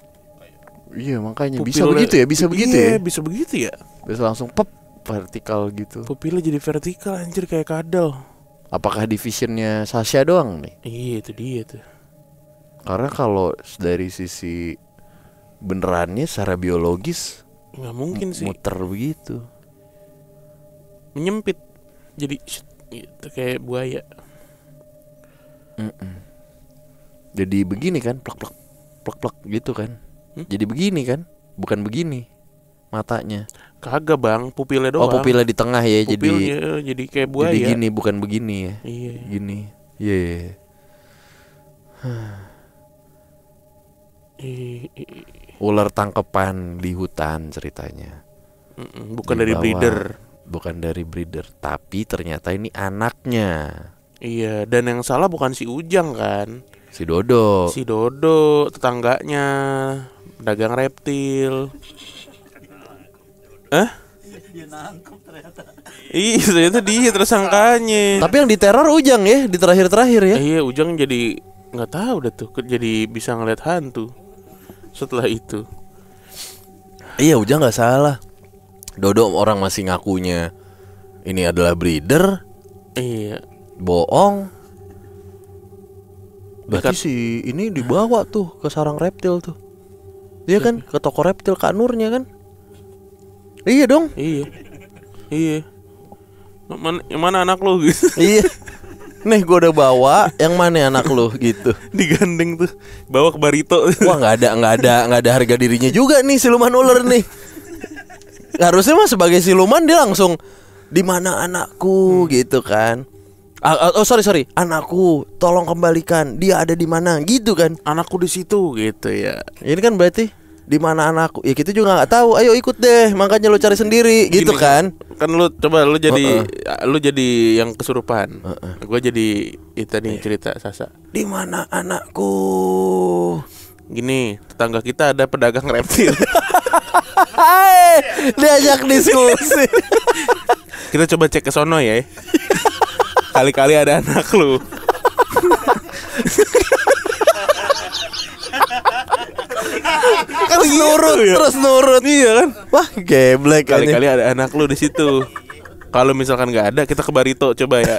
Iya makanya Pupilnya- bisa begitu ya, bisa begitu iya, ya. bisa begitu ya. Bisa langsung pep vertikal gitu. Pupilnya jadi vertikal anjir kayak kadal. Apakah divisionnya Sasha doang nih? Iya itu dia tuh. Karena kalau dari sisi benerannya secara biologis Nggak mungkin sih. muter begitu. Menyempit. Jadi gitu, kayak buaya. Jadi begini kan, plak gitu kan. Jadi begini kan, bukan begini matanya. Kagak bang, pupilnya doang. Oh pupilnya di tengah ya, Pupilnya jadi kayak buaya. jadi gini bukan begini ya. Iya. Gini. Iya. Ular tangkepan di hutan ceritanya. Bukan dari Dibawa- breeder. Bukan dari breeder, tapi ternyata ini anaknya. Iya, dan yang salah bukan si Ujang kan. Si Dodo. Si Dodo, tetangganya, pedagang reptil. Hah? Iya, ternyata dia tersangkanya. Tapi yang diteror Ujang ya, di terakhir-terakhir ya. Iya, Ujang jadi nggak tahu dah tuh, jadi bisa ngeliat hantu. Setelah itu, Iya Ujang nggak salah. Dodo orang masih ngakunya ini adalah breeder, iya, bohong. Berarti Dekat- si ini dibawa tuh ke sarang reptil tuh. Iya kan, ke toko reptil Kak Nurnya kan. Iya dong. iya, iya. Yang mana anak lu gitu? Iya. Nih gue udah bawa, yang mana anak lu gitu. Digandeng tuh, bawa ke Barito. Wah nggak ada harga dirinya juga nih siluman ular nih. Harusnya mah sebagai siluman dia langsung di mana anakku gitu kan. Oh sorry anakku tolong kembalikan, dia ada di mana gitu kan. Anakku di situ gitu ya. Ini kan berarti di mana anakku? Ya kita juga nggak tahu. Ayo ikut deh, makanya lo cari sendiri gitu Gini, kan. Kan lu coba lu jadi yang kesurupan. Gue jadi itu nih cerita Sasa. Di mana anakku? Gini, tetangga kita ada pedagang reptil. Hai, diajak diskusi. Kita coba cek ke sono ya. Kali-kali ada anak lu. Terus nurut, ya? terus nurut. Iya kan? Wah, geblek kali. Kali-kali ada anak lu di situ. Kalau misalkan nggak ada, kita ke Barito coba ya.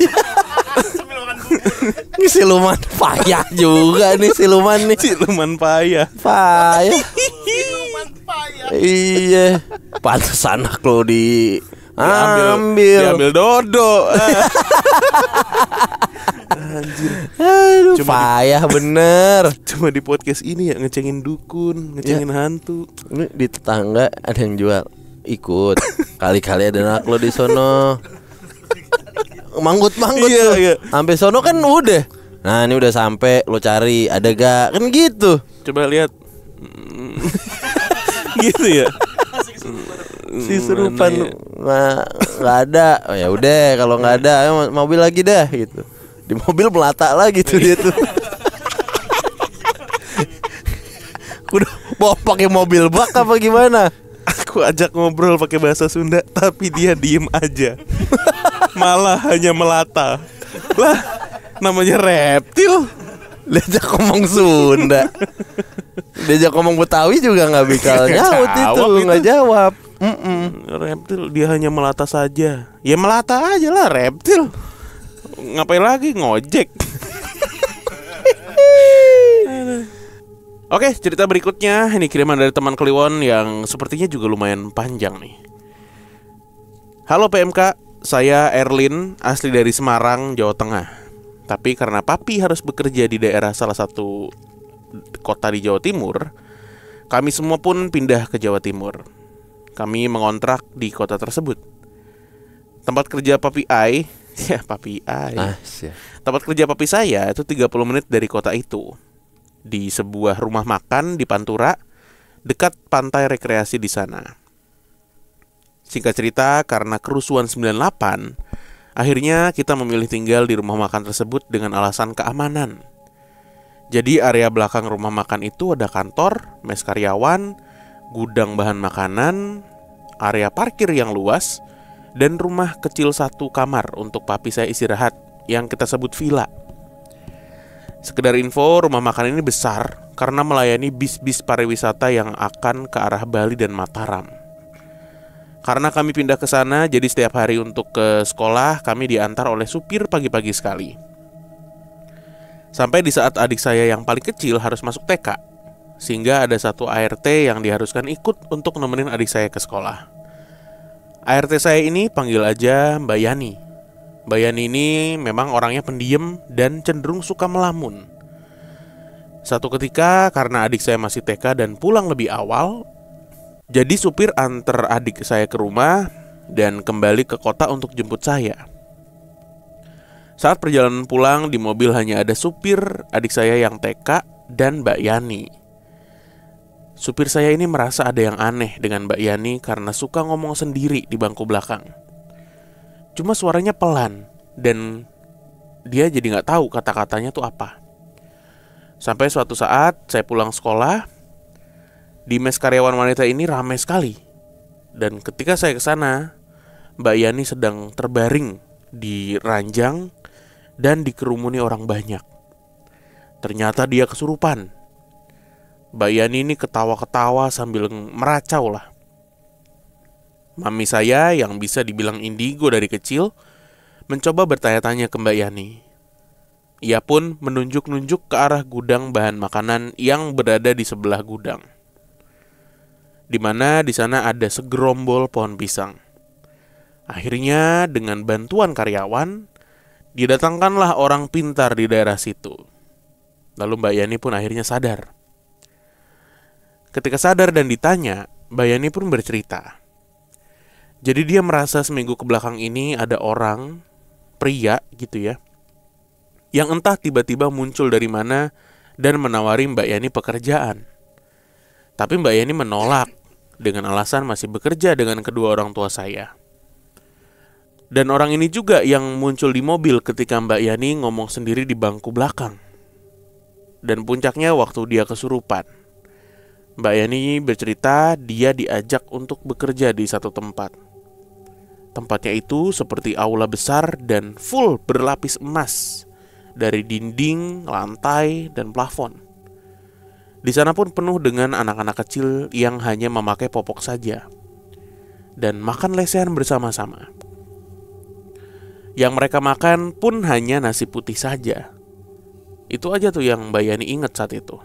Sambil makan bubur. Ini siluman payah juga nih siluman nih. Siluman payah. Payah. Siluman payah. Iya. Pantes anak lo diambil. Diambil Dodo. Aduh, payah bener. Cuma di podcast ini ya ngecengin dukun, ngecengin hantu. Ini di tetangga ada yang jual, ikut. Kali-kali ada anak lo di sono. Manggut-manggut Iya, tuh. iya. Sampai sono kan udah. Nah, ini udah sampai, lo cari ada gak? Kan gitu. Coba lihat. Gitu ya. Si serupan Mana ya? nggak ada. Oh ya udah, kalau nggak ada, ayo mobil lagi dah gitu. Di mobil melata lagi tuh dia tuh. Udah bawa pakai mobil bak apa gimana? Aku ajak ngobrol pakai bahasa Sunda, tapi dia diem aja. Malah hanya melata. Lah, namanya reptil. Diajak ngomong Sunda, diajak ngomong Betawi juga nggak bakal Nggak nyaut jawab itu, itu. nggak jawab. Reptil dia hanya melata saja. Ya melata aja lah reptil. Ngapain lagi ngojek? Oke, cerita berikutnya ini kiriman dari teman Kliwon yang sepertinya juga lumayan panjang nih. Halo PMK, saya Erlin, asli dari Semarang, Jawa Tengah. Tapi karena papi harus bekerja di daerah salah satu kota di Jawa Timur, kami semua pun pindah ke Jawa Timur. Kami mengontrak di kota tersebut. Tempat kerja papi I, ya papi I. Tempat kerja papi saya itu 30 menit dari kota itu. Di sebuah rumah makan di Pantura, dekat pantai rekreasi di sana. Singkat cerita, karena kerusuhan 98, akhirnya kita memilih tinggal di rumah makan tersebut dengan alasan keamanan. Jadi area belakang rumah makan itu ada kantor, mes karyawan, gudang bahan makanan, area parkir yang luas, dan rumah kecil 1 kamar untuk papi saya istirahat yang kita sebut villa. Sekedar info, rumah makan ini besar karena melayani bis-bis pariwisata yang akan ke arah Bali dan Mataram. Karena kami pindah ke sana, jadi setiap hari untuk ke sekolah kami diantar oleh supir pagi-pagi sekali. Sampai di saat adik saya yang paling kecil harus masuk TK, sehingga ada satu ART yang diharuskan ikut untuk nemenin adik saya ke sekolah. ART saya ini panggil aja Mbak Yani. Mbak Yani ini memang orangnya pendiam dan cenderung suka melamun. Satu ketika karena adik saya masih TK dan pulang lebih awal, jadi supir antar adik saya ke rumah dan kembali ke kota untuk jemput saya. Saat perjalanan pulang di mobil hanya ada supir, adik saya yang TK, dan Mbak Yani. Supir saya ini merasa ada yang aneh dengan Mbak Yani karena suka ngomong sendiri di bangku belakang. Cuma suaranya pelan dan dia jadi gak tahu kata-katanya tuh apa. Sampai suatu saat saya pulang sekolah, di mes karyawan wanita ini ramai sekali. Dan ketika saya ke sana, Mbak Yani sedang terbaring di ranjang dan dikerumuni orang banyak. Ternyata dia kesurupan. Mbak Yani ini ketawa-ketawa sambil meracau lah. Mami saya yang bisa dibilang indigo dari kecil mencoba bertanya-tanya ke Mbak Yani. Ia pun menunjuk-nunjuk ke arah gudang bahan makanan yang berada di sebelah gudang, di mana di sana ada segerombol pohon pisang. Akhirnya dengan bantuan karyawan, didatangkanlah orang pintar di daerah situ. Lalu Mbak Yani pun akhirnya sadar. Ketika sadar dan ditanya, Mbak Yani pun bercerita. Jadi dia merasa seminggu kebelakang ini ada orang, pria gitu ya, yang entah tiba-tiba muncul dari mana dan menawari Mbak Yani pekerjaan. Tapi Mbak Yani menolak dengan alasan masih bekerja dengan kedua orang tua saya. Dan orang ini juga yang muncul di mobil ketika Mbak Yani ngomong sendiri di bangku belakang. Dan puncaknya waktu dia kesurupan, Mbak Yani bercerita dia diajak untuk bekerja di satu tempat. Tempatnya itu seperti aula besar dan full berlapis emas dari dinding, lantai, dan plafon. Di sana pun penuh dengan anak-anak kecil yang hanya memakai popok saja dan makan lesehan bersama-sama. Yang mereka makan pun hanya nasi putih saja. Itu aja tuh yang Mbak Yani ingat saat itu.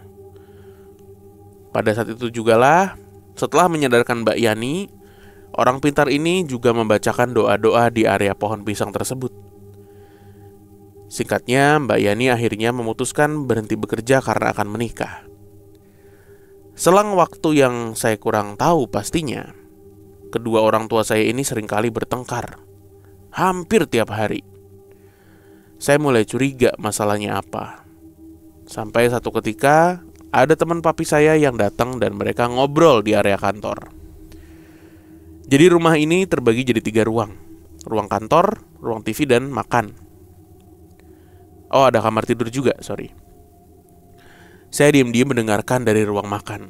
Pada saat itu jugalah, setelah menyadarkan Mbak Yani, orang pintar ini juga membacakan doa-doa di area pohon pisang tersebut. Singkatnya, Mbak Yani akhirnya memutuskan berhenti bekerja karena akan menikah. Selang waktu yang saya kurang tahu pastinya, kedua orang tua saya ini seringkali bertengkar. Hampir tiap hari. Saya mulai curiga masalahnya apa. Sampai satu ketika, ada teman papi saya yang datang dan mereka ngobrol di area kantor. Jadi rumah ini terbagi jadi 3 ruang. Ruang kantor, ruang TV, dan makan. Oh, ada kamar tidur juga, sorry. Saya diam-diam mendengarkan dari ruang makan,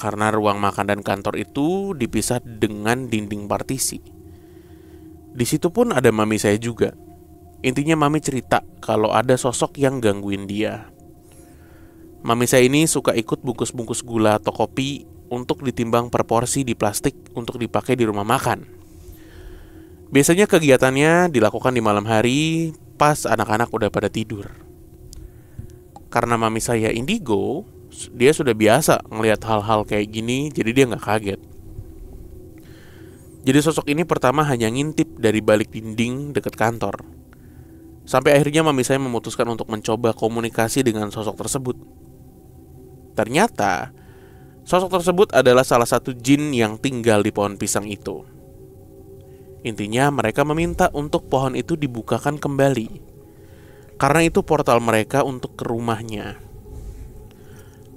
karena ruang makan dan kantor itu dipisah dengan dinding partisi. Di situ pun ada mami saya juga. Intinya mami cerita kalau ada sosok yang gangguin dia. Mami saya ini suka ikut bungkus-bungkus gula atau kopi untuk ditimbang per porsi di plastik untuk dipakai di rumah makan. Biasanya kegiatannya dilakukan di malam hari pas anak-anak udah pada tidur. Karena mami saya indigo, dia sudah biasa ngelihat hal-hal kayak gini, jadi dia gak kaget. Jadi sosok ini pertama hanya ngintip dari balik dinding dekat kantor. Sampai akhirnya mami saya memutuskan untuk mencoba komunikasi dengan sosok tersebut. Ternyata sosok tersebut adalah salah satu jin yang tinggal di pohon pisang itu. Intinya mereka meminta untuk pohon itu dibukakan kembali, karena itu portal mereka untuk ke rumahnya.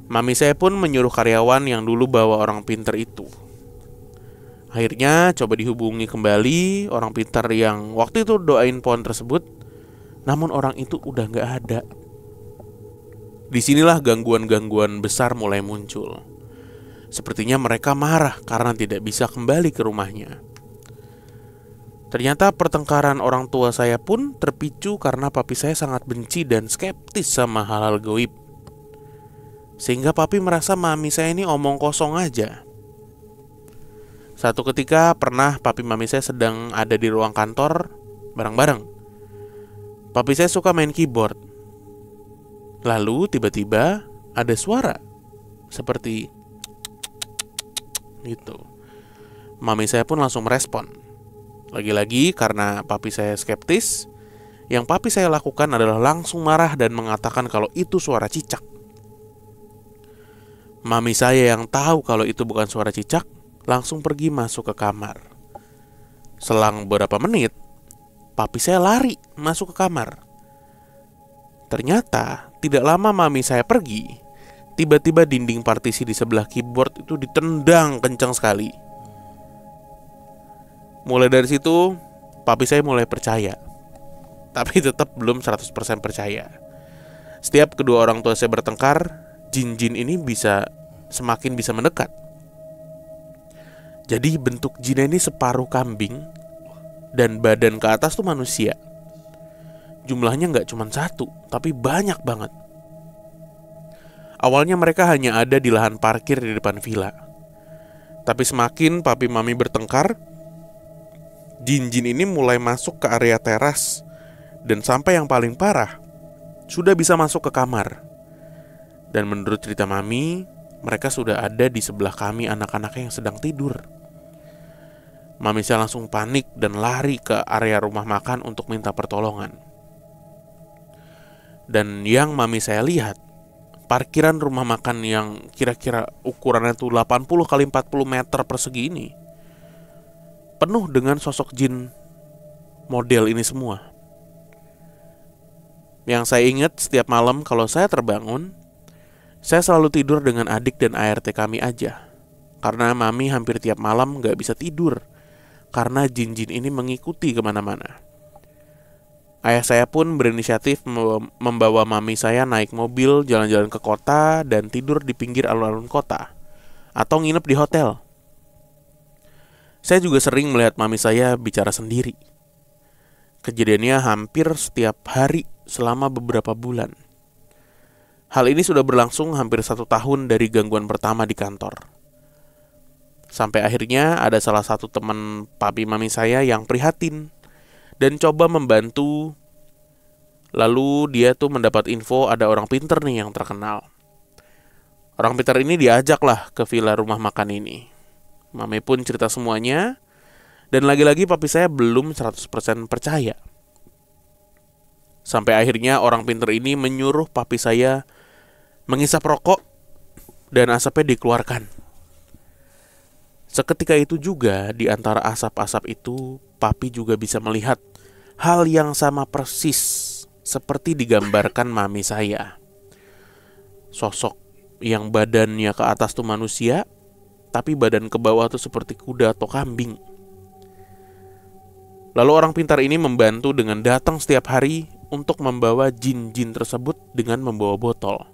Mami saya pun menyuruh karyawan yang dulu bawa orang pintar itu. Akhirnya coba dihubungi kembali orang pintar yang waktu itu doain pohon tersebut, namun orang itu udah gak ada. Disinilah gangguan-gangguan besar mulai muncul. Sepertinya mereka marah karena tidak bisa kembali ke rumahnya. Ternyata pertengkaran orang tua saya pun terpicu karena papi saya sangat benci dan skeptis sama hal-hal gaib. Sehingga papi merasa mami saya ini omong kosong aja. Satu ketika pernah papi mami saya sedang ada di ruang kantor bareng-bareng. Papi saya suka main keyboard. Lalu tiba-tiba ada suara seperti gitu. Mami saya pun langsung merespon. Lagi-lagi karena papi saya skeptis, yang papi saya lakukan adalah langsung marah dan mengatakan kalau itu suara cicak. Mami saya yang tahu kalau itu bukan suara cicak, langsung pergi masuk ke kamar. Selang beberapa menit, papi saya lari masuk ke kamar. Ternyata tidak lama mami saya pergi, tiba-tiba dinding partisi di sebelah keyboard itu ditendang kencang sekali. Mulai dari situ, papi saya mulai percaya. Tapi tetap belum 100% percaya. Setiap kedua orang tua saya bertengkar, jin-jin ini semakin bisa mendekat. Jadi bentuk jinnya ini separuh kambing dan badan ke atas tuh manusia. Jumlahnya gak cuma satu, tapi banyak banget. Awalnya mereka hanya ada di lahan parkir di depan villa. Tapi semakin papi mami bertengkar, jin-jin ini mulai masuk ke area teras. Dan sampai yang paling parah, sudah bisa masuk ke kamar. Dan menurut cerita mami, mereka sudah ada di sebelah kami anak-anaknya yang sedang tidur. Mami saya langsung panik dan lari ke area rumah makan untuk minta pertolongan. Dan yang mami saya lihat, parkiran rumah makan yang kira-kira ukurannya tuh 80 kali 40 meter persegi ini penuh dengan sosok jin model ini semua. Yang saya ingat setiap malam kalau saya terbangun, saya selalu tidur dengan adik dan ART kami aja. Karena mami hampir tiap malam gak bisa tidur karena jin-jin ini mengikuti kemana-mana. Ayah saya pun berinisiatif membawa mami saya naik mobil jalan-jalan ke kota dan tidur di pinggir alun-alun kota atau nginep di hotel. Saya juga sering melihat mami saya bicara sendiri. Kejadiannya hampir setiap hari selama beberapa bulan. Hal ini sudah berlangsung hampir 1 tahun dari gangguan pertama di kantor. Sampai akhirnya ada salah satu teman papi mami saya yang prihatin dan coba membantu. Lalu dia tuh mendapat info ada orang pinter nih yang terkenal. Orang pinter ini diajaklah ke villa rumah makan ini. Mami pun cerita semuanya. Dan lagi-lagi papi saya belum 100% percaya. Sampai akhirnya orang pinter ini menyuruh papi saya mengisap rokok dan asapnya dikeluarkan. Seketika itu juga di antara asap-asap itu, papi juga bisa melihat hal yang sama persis seperti digambarkan mami saya. Sosok yang badannya ke atas tuh manusia, tapi badan ke bawah tuh seperti kuda atau kambing. Lalu orang pintar ini membantu dengan datang setiap hari untuk membawa jin-jin tersebut dengan membawa botol.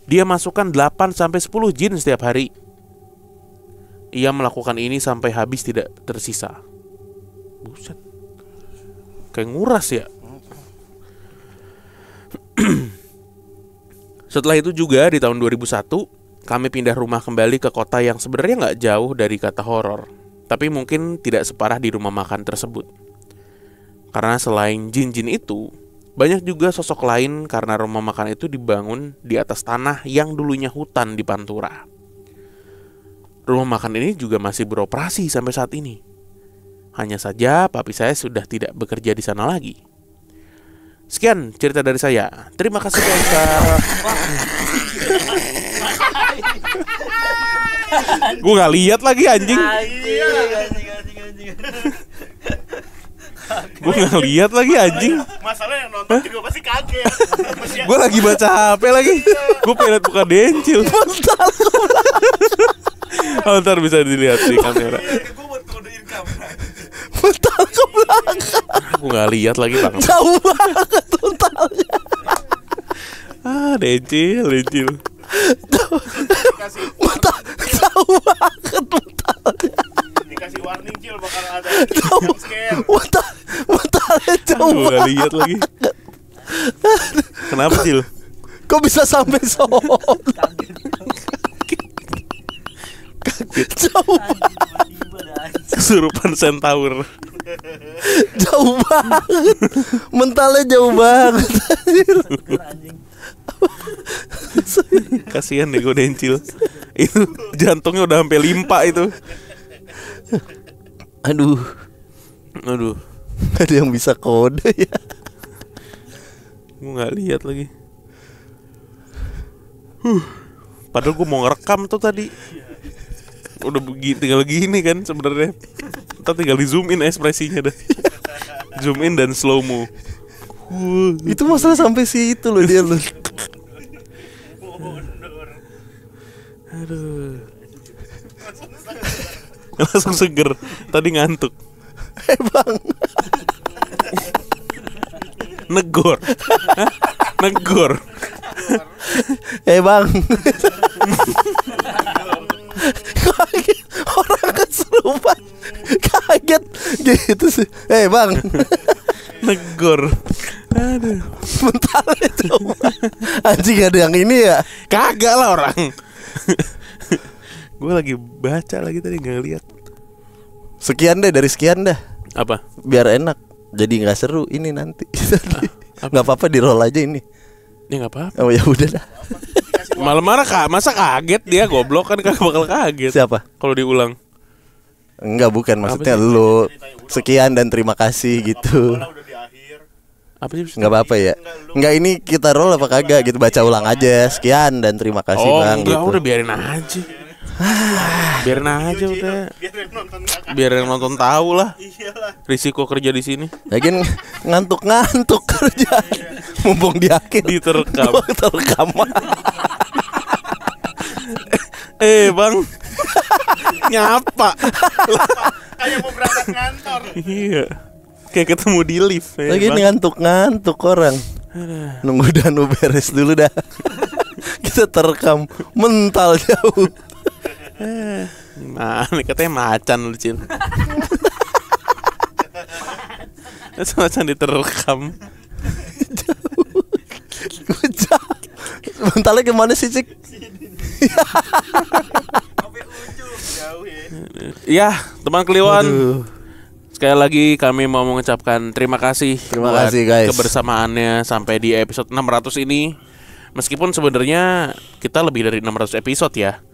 Dia masukkan 8-10 jin setiap hari. Ia melakukan ini sampai habis tidak tersisa. Buset, kayak nguras ya. Setelah itu juga di tahun 2001 kami pindah rumah kembali ke kota yang sebenarnya gak jauh dari kata horor, tapi mungkin tidak separah di rumah makan tersebut. Karena selain jin-jin itu, banyak juga sosok lain karena rumah makan itu dibangun di atas tanah yang dulunya hutan di Pantura. Rumah makan ini juga masih beroperasi sampai saat ini. Hanya saja papi saya sudah tidak bekerja di sana lagi. Sekian cerita dari saya. Terima kasih, Pak. Gue nggak lihat lagi anjing. Gue nggak lihat lagi anjing. Masalah yang nonton juga pasti kaget. Gue lagi baca HP lagi. Gue pengen buka Dencil. Oh, ntar bisa dilihat di kamera. Gue buat kodein kamera. Mental ke belakang. Gue nggak lihat lagi bang. Jauh banget mentalnya. Dencil. Mental jauh banget mentalnya. Dikasih warning Cil bakal ada jump scare. Mentalnya jauh Gue nggak banget. lihat lagi. Kenapa Cil? Kok bisa sampai sono? Kaget. Jauh Kesurupan centaur. jauh banget. Mentalnya jauh banget. Kasihan deh gue Dencil. Itu jantungnya udah sampai limpa itu. Aduh, ada yang bisa kode ya. Gue nggak lihat lagi. Padahal gue mau ngerekam tuh tadi. Udah tinggal gini kan sebenarnya. Ntar tinggal di zoom in ekspresinya dah. Zoom in dan slow mo. Itu masalah sampai situ loh dia loh. Aduh. Langsung seger. Tadi ngantuk. Bang, Negor. Hah? Negor. bang. Kaget. Orang kesurupan. Kaget gitu sih. Bang. Negor. Aduh. Mentalnya coba. Anjing ada yang ini ya. Kagak lah orang. Gue lagi baca lagi tadi nggak lihat. Sekian deh dari sekian dah. Apa? Biar enak. Jadi nggak seru ini nanti. Apa? Nggak apa-apa di roll aja ini. Ya nggak apa-apa. Oh ya udah dah. Malam marah kak, masa kaget dia goblok kan kagak bakal kaget. Siapa? Kalau diulang. Enggak bukan maksudnya Apa sih? lu. Sekian dan terima kasih gitu. Udah di akhir. Apa sih? Nggak apa-apa ya. Enggak ini kita roll apa kagak gitu, baca ulang aja. Sekian dan terima kasih Oh bang enggak, gitu. udah biarin aja. Biarin aja udah. Biar yang nonton kakak. Biar yang nonton tahu lah Iyalah. risiko kerja di sini. Lagian ngantuk-ngantuk kerja. Mumpung di akhir Diterkam. Terekam. Bang. Nyapa. Kayak mau berangkat kantor. Iya. Kayak ketemu di lift. Lagi Bang. ngantuk-ngantuk orang. Nunggu Danu beres dulu dah. Kita terekam mental jauh. Gimana katanya macan lu Cil. Macan diterekam. Mentalnya gimana sih Cik? Jauh ya. Ya, teman Kliwon. Aduh. Sekali lagi kami mau mengucapkan terima kasih Terima buat kasih, guys. kebersamaannya sampai di episode 600 ini. Meskipun sebenarnya kita lebih dari 600 episode ya.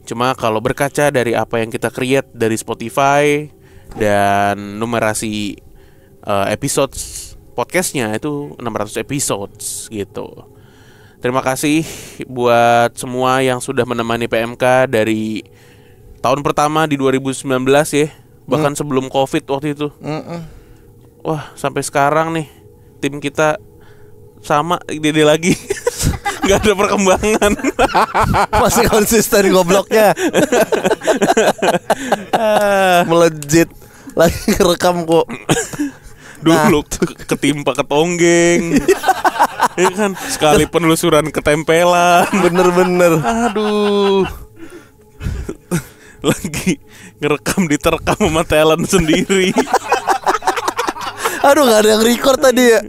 Cuma kalau berkaca dari apa yang kita create dari Spotify dan numerasi episodes podcastnya itu 600 episodes gitu. Terima kasih buat semua yang sudah menemani PMK dari tahun pertama di 2019 ya. Bahkan sebelum COVID waktu itu. Wah, sampai sekarang nih tim kita sama Dede lagi. Gak ada perkembangan. Masih konsisten gobloknya. Melejit. Lagi ngerekam kok. Dulu ketimpa ketonggeng. Ya kan, sekali penelusuran ketempelan. Bener-bener. Aduh. Lagi ngerekam diterekam sama talent sendiri. Aduh gak ada yang record tadi ya.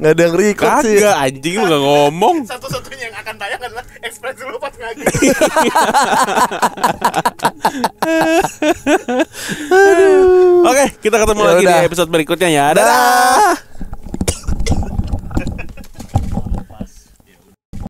Gak ada yang record sih. Kagak anjing lu gak ngomong. Satu-satunya yang akan tayang adalah ekspresi lu pas ngaji. Oke, kita ketemu lagi di Yaudah. episode berikutnya ya. Dadah. Dah.